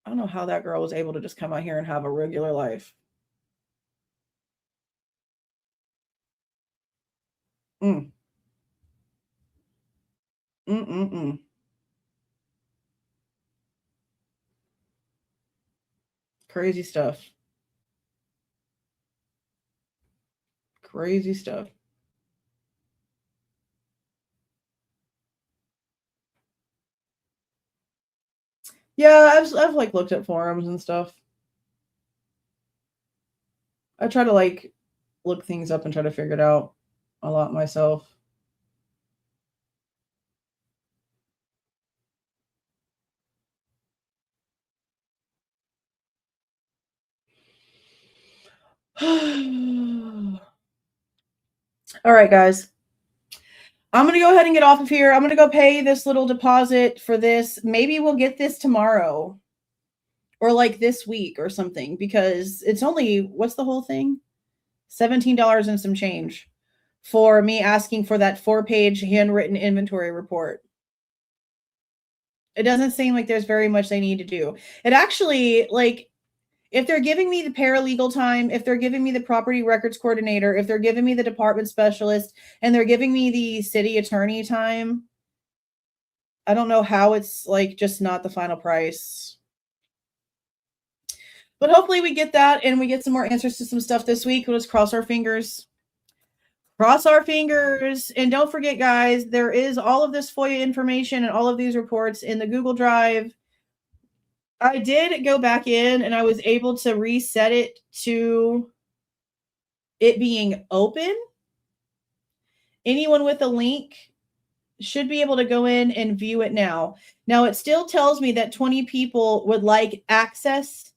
I don't know how that girl was able to just come out here and have a regular life. Crazy stuff. Crazy stuff. Yeah, I've like looked at forums and stuff. I try to like look things up and try to figure it out a lot myself. All right, guys. I'm going to go ahead and get off of here. I'm going to go pay this little deposit for this. Maybe we'll get this tomorrow. or like this week or something, because it's only, what's the whole thing? $17 and some change for me asking for that 4-page handwritten inventory report. It doesn't seem like there's very much they need to do. It actually, like, if they're giving me the paralegal time, if they're giving me the property records coordinator, if they're giving me the department specialist, and they're giving me the city attorney time, I don't know how it's like just not the final price. But hopefully we get that and we get some more answers to some stuff this week. We'll just cross our fingers. Cross our fingers. And don't forget, guys, there is all of this FOIA information and all of these reports in the Google Drive. I did go back in and I was able to reset it to it being open. Anyone with a link should be able to go in and view it now. Now, it still tells me that 20 people would like access,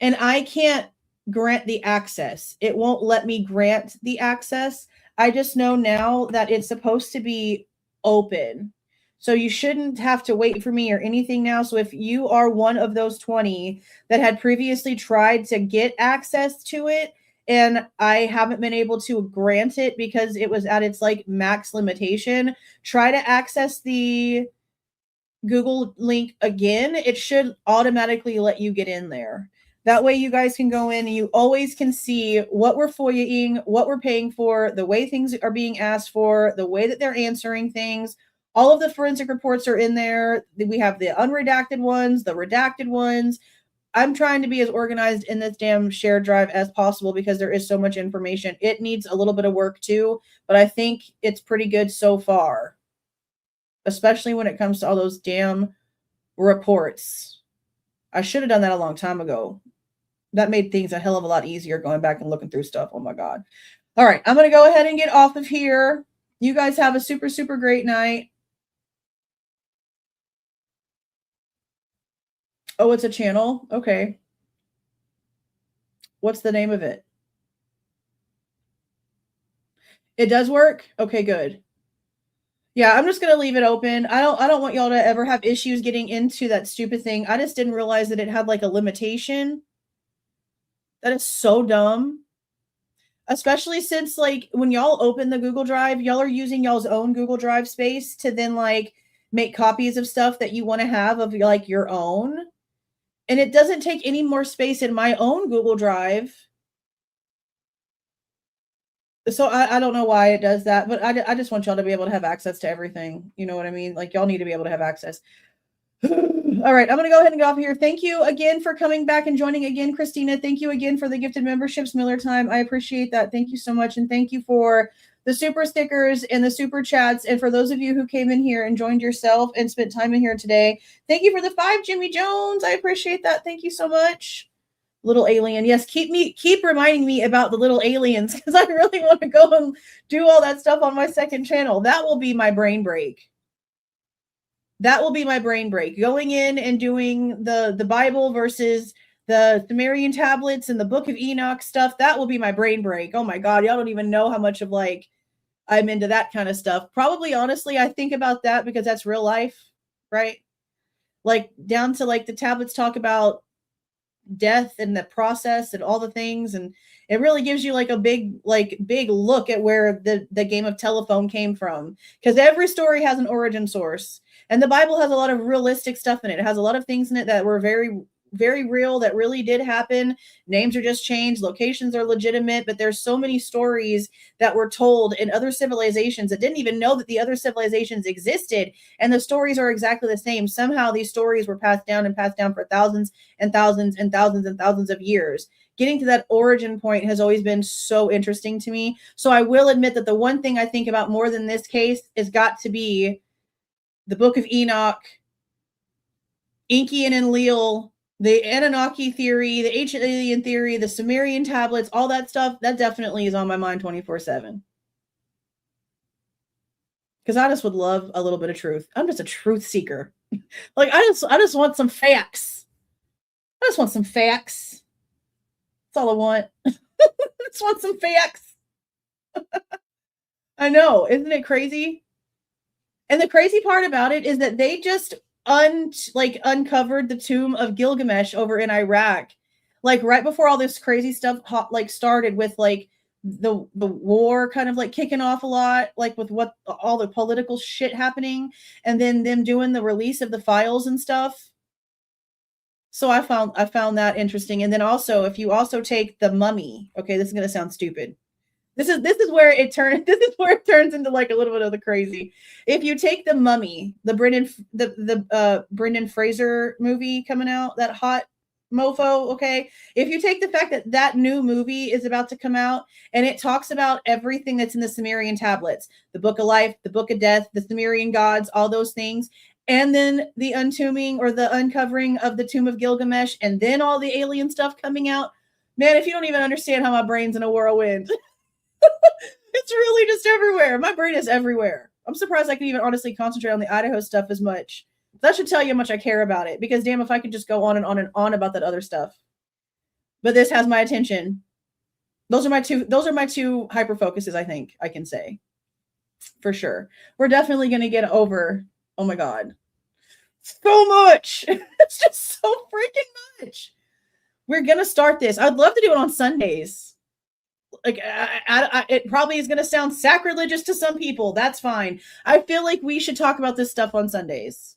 and I can't grant the access. It won't let me grant the access. I just know now that it's supposed to be open. So you shouldn't have to wait for me or anything now. So if you are one of those 20 that had previously tried to get access to it, and I haven't been able to grant it because it was at its like max limitation, try to access the Google link again. It should automatically let you get in there. That way you guys can go in and you always can see what we're FOIAing, what we're paying for, the way things are being asked for, the way that they're answering things. All of the forensic reports are in there. We have the unredacted ones, the redacted ones. I'm trying to be as organized in this damn shared drive as possible because there is so much information. It needs a little bit of work too, but I think it's pretty good so far, especially when it comes to all those damn reports. I should have done that a long time ago. That made things a hell of a lot easier going back and looking through stuff. Oh my God. All right. I'm going to go ahead and get off of here. You guys have a super, super great night. Oh, it's a channel? Okay. What's the name of it? It does work? Okay, good. Yeah, I'm just going to leave it open. I don't want y'all to ever have issues getting into that stupid thing. I just didn't realize that it had like a limitation. That is so dumb. Especially since like when y'all open the Google Drive, y'all are using y'all's own Google Drive space to then like make copies of stuff that you want to have of like your own. And it doesn't take any more space in my own Google Drive. So I don't know why it does that, but I just want y'all to be able to have access to everything. You know what I mean? Like y'all need to be able to have access. All right, I'm going to go ahead and go off here. Thank you again for coming back and joining again, Christina. Thank you again for the gifted memberships, Miller Time. I appreciate that. Thank you so much. And thank you for the super stickers and the super chats. And for those of you who came in here and joined yourself and spent time in here today, thank you for the 5, Jimmy Jones. I appreciate that. Thank you so much. Little alien. Yes, keep reminding me about the little aliens because I really want to go and do all that stuff on my second channel. That will be my brain break. That will be my brain break. Going in and doing the Bible versus the Sumerian tablets and the Book of Enoch stuff. That will be my brain break. Oh my God. Y'all don't even know how much of like I'm into that kind of stuff. Probably, honestly, I think about that because that's real life, right? Like down to like the tablets talk about death and the process and all the things, and it really gives you like a big look at where the game of telephone came from, because every story has an origin source, and the Bible has a lot of realistic stuff in it. It has a lot of things in it that were very, very real, that really did happen. Names are just changed, locations are legitimate, but there's so many stories that were told in other civilizations that didn't even know that the other civilizations existed, and the stories are exactly the same. Somehow these stories were passed down for thousands and thousands and thousands and thousands of years. Getting to that origin point has always been so interesting to me. So I will admit that the one thing I think about more than this case has got to be the Book of Enoch, Enki and Enlil, the Anunnaki theory, the ancient alien theory, the Sumerian tablets, all that stuff. That definitely is on my mind 24/7. Because I just would love a little bit of truth. I'm just a truth seeker. Like I just want some facts. I just want some facts. That's all I want. I just want some facts. I know, isn't it crazy? And the crazy part about it is that they just uncovered the tomb of Gilgamesh over in Iraq, like right before all this crazy stuff like started with like the war kind of like kicking off a lot, like with what all the political shit happening, and then them doing the release of the files and stuff. So I found that interesting. And then also, if you also take the Mummy, okay, this is gonna sound stupid. This is where it turns into like a little bit of the crazy. If you take the Mummy, the Brendan Fraser movie coming out, that hot mofo, okay? If you take the fact that that new movie is about to come out and it talks about everything that's in the Sumerian tablets, the Book of Life, the Book of Death, the Sumerian gods, all those things, and then the untombing or the uncovering of the tomb of Gilgamesh, and then all the alien stuff coming out, man, if you don't even understand how my brain's in a whirlwind. It's really just everywhere. My brain is everywhere. I'm surprised I can even honestly concentrate on the Idaho stuff as much. That should tell you how much I care about it, because damn, if I could just go on and on and on about that other stuff. But this has my attention. Those are my two hyper focuses, I think I can say. For sure. We're definitely going to get over, oh my God, so much. It's just so freaking much. We're going to start this. I'd love to do it on Sundays. Like it probably is going to sound sacrilegious to some people. That's fine. I feel like we should talk about this stuff on Sundays.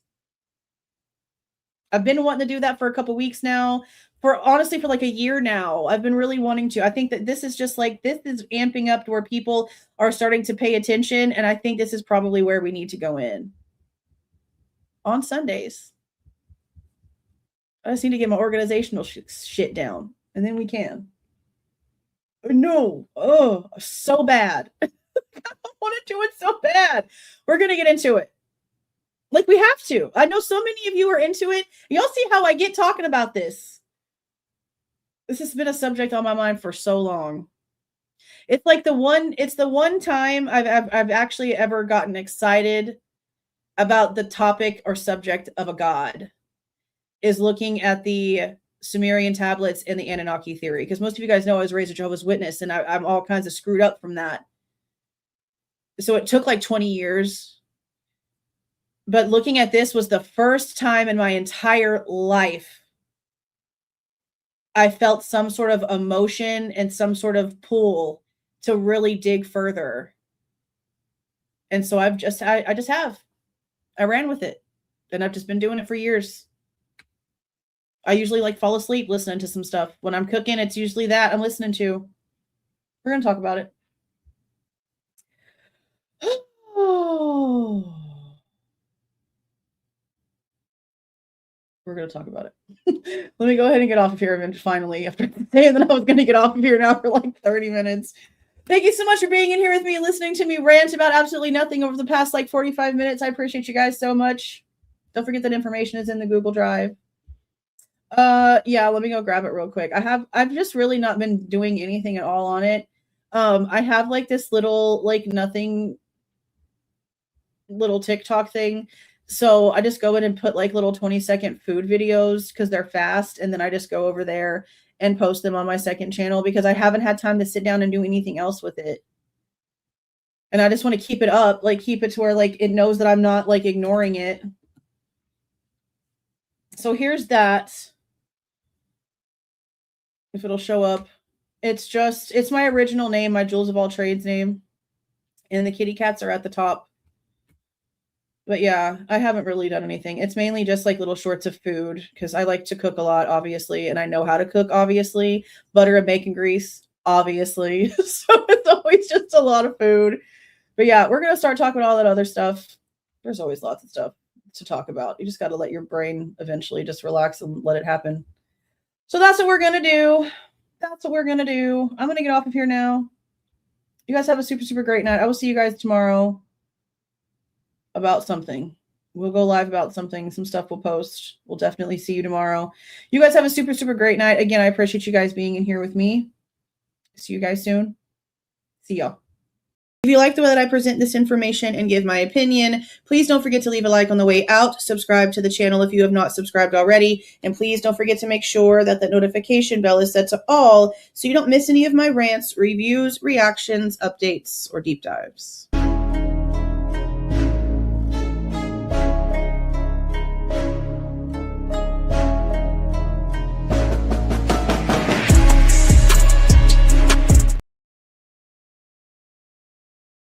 I've been wanting to do that for a couple weeks now. For like a year now. I've been really wanting to. I think that this is just like, this is amping up to where people are starting to pay attention. And I think this is probably where we need to go in. On Sundays. I just need to get my organizational shit down. And then we can. No. Oh, so bad. I want to do it so bad. We're going to get into it. Like we have to. I know so many of you are into it. Y'all see how I get talking about this. This has been a subject on my mind for so long. It's like the one time I've actually ever gotten excited about the topic or subject of a god is looking at the Sumerian tablets and the Anunnaki theory, because most of you guys know I was raised a Jehovah's Witness, and I'm all kinds of screwed up from that. So it took like 20 years. But looking at this was the first time in my entire life I felt some sort of emotion and some sort of pull to really dig further. And so I ran with it, and I've just been doing it for years. I usually like fall asleep listening to some stuff. When I'm cooking, it's usually that I'm listening to. We're going to talk about it. Oh. We're going to talk about it. Let me go ahead and get off of here finally, after saying that I was going to get off of here now for like 30 minutes. Thank you so much for being in here with me, listening to me rant about absolutely nothing over the past like 45 minutes. I appreciate you guys so much. Don't forget that information is in the Google Drive. Yeah, let me go grab it real quick. I've just really not been doing anything at all on it. I have like this little like nothing little TikTok thing. So I just go in and put like little 20-second food videos because they're fast, and then I just go over there and post them on my second channel because I haven't had time to sit down and do anything else with it. And I just want to keep it up, like keep it to where like it knows that I'm not like ignoring it. So here's that. If it'll show up, it's my original name, my Jules of All Trades name, and the kitty cats are at the top. But yeah, I haven't really done anything. It's mainly just like little shorts of food because I like to cook a lot, obviously, and I know how to cook, obviously. Butter and bacon grease, obviously. So it's always just a lot of food. But yeah, we're gonna start talking about all that other stuff. There's always lots of stuff to talk about. You just got to let your brain eventually just relax and let it happen. So that's what we're going to do. That's what we're going to do. I'm going to get off of here now. You guys have a super, super great night. I will see you guys tomorrow about something. We'll go live about something. Some stuff we'll post. We'll definitely see you tomorrow. You guys have a super, super great night. Again, I appreciate you guys being in here with me. See you guys soon. See y'all. If you like the way that I present this information and give my opinion, please don't forget to leave a like on the way out. Subscribe to the channel if you have not subscribed already. And please don't forget to make sure that the notification bell is set to all so you don't miss any of my rants, reviews, reactions, updates, or deep dives.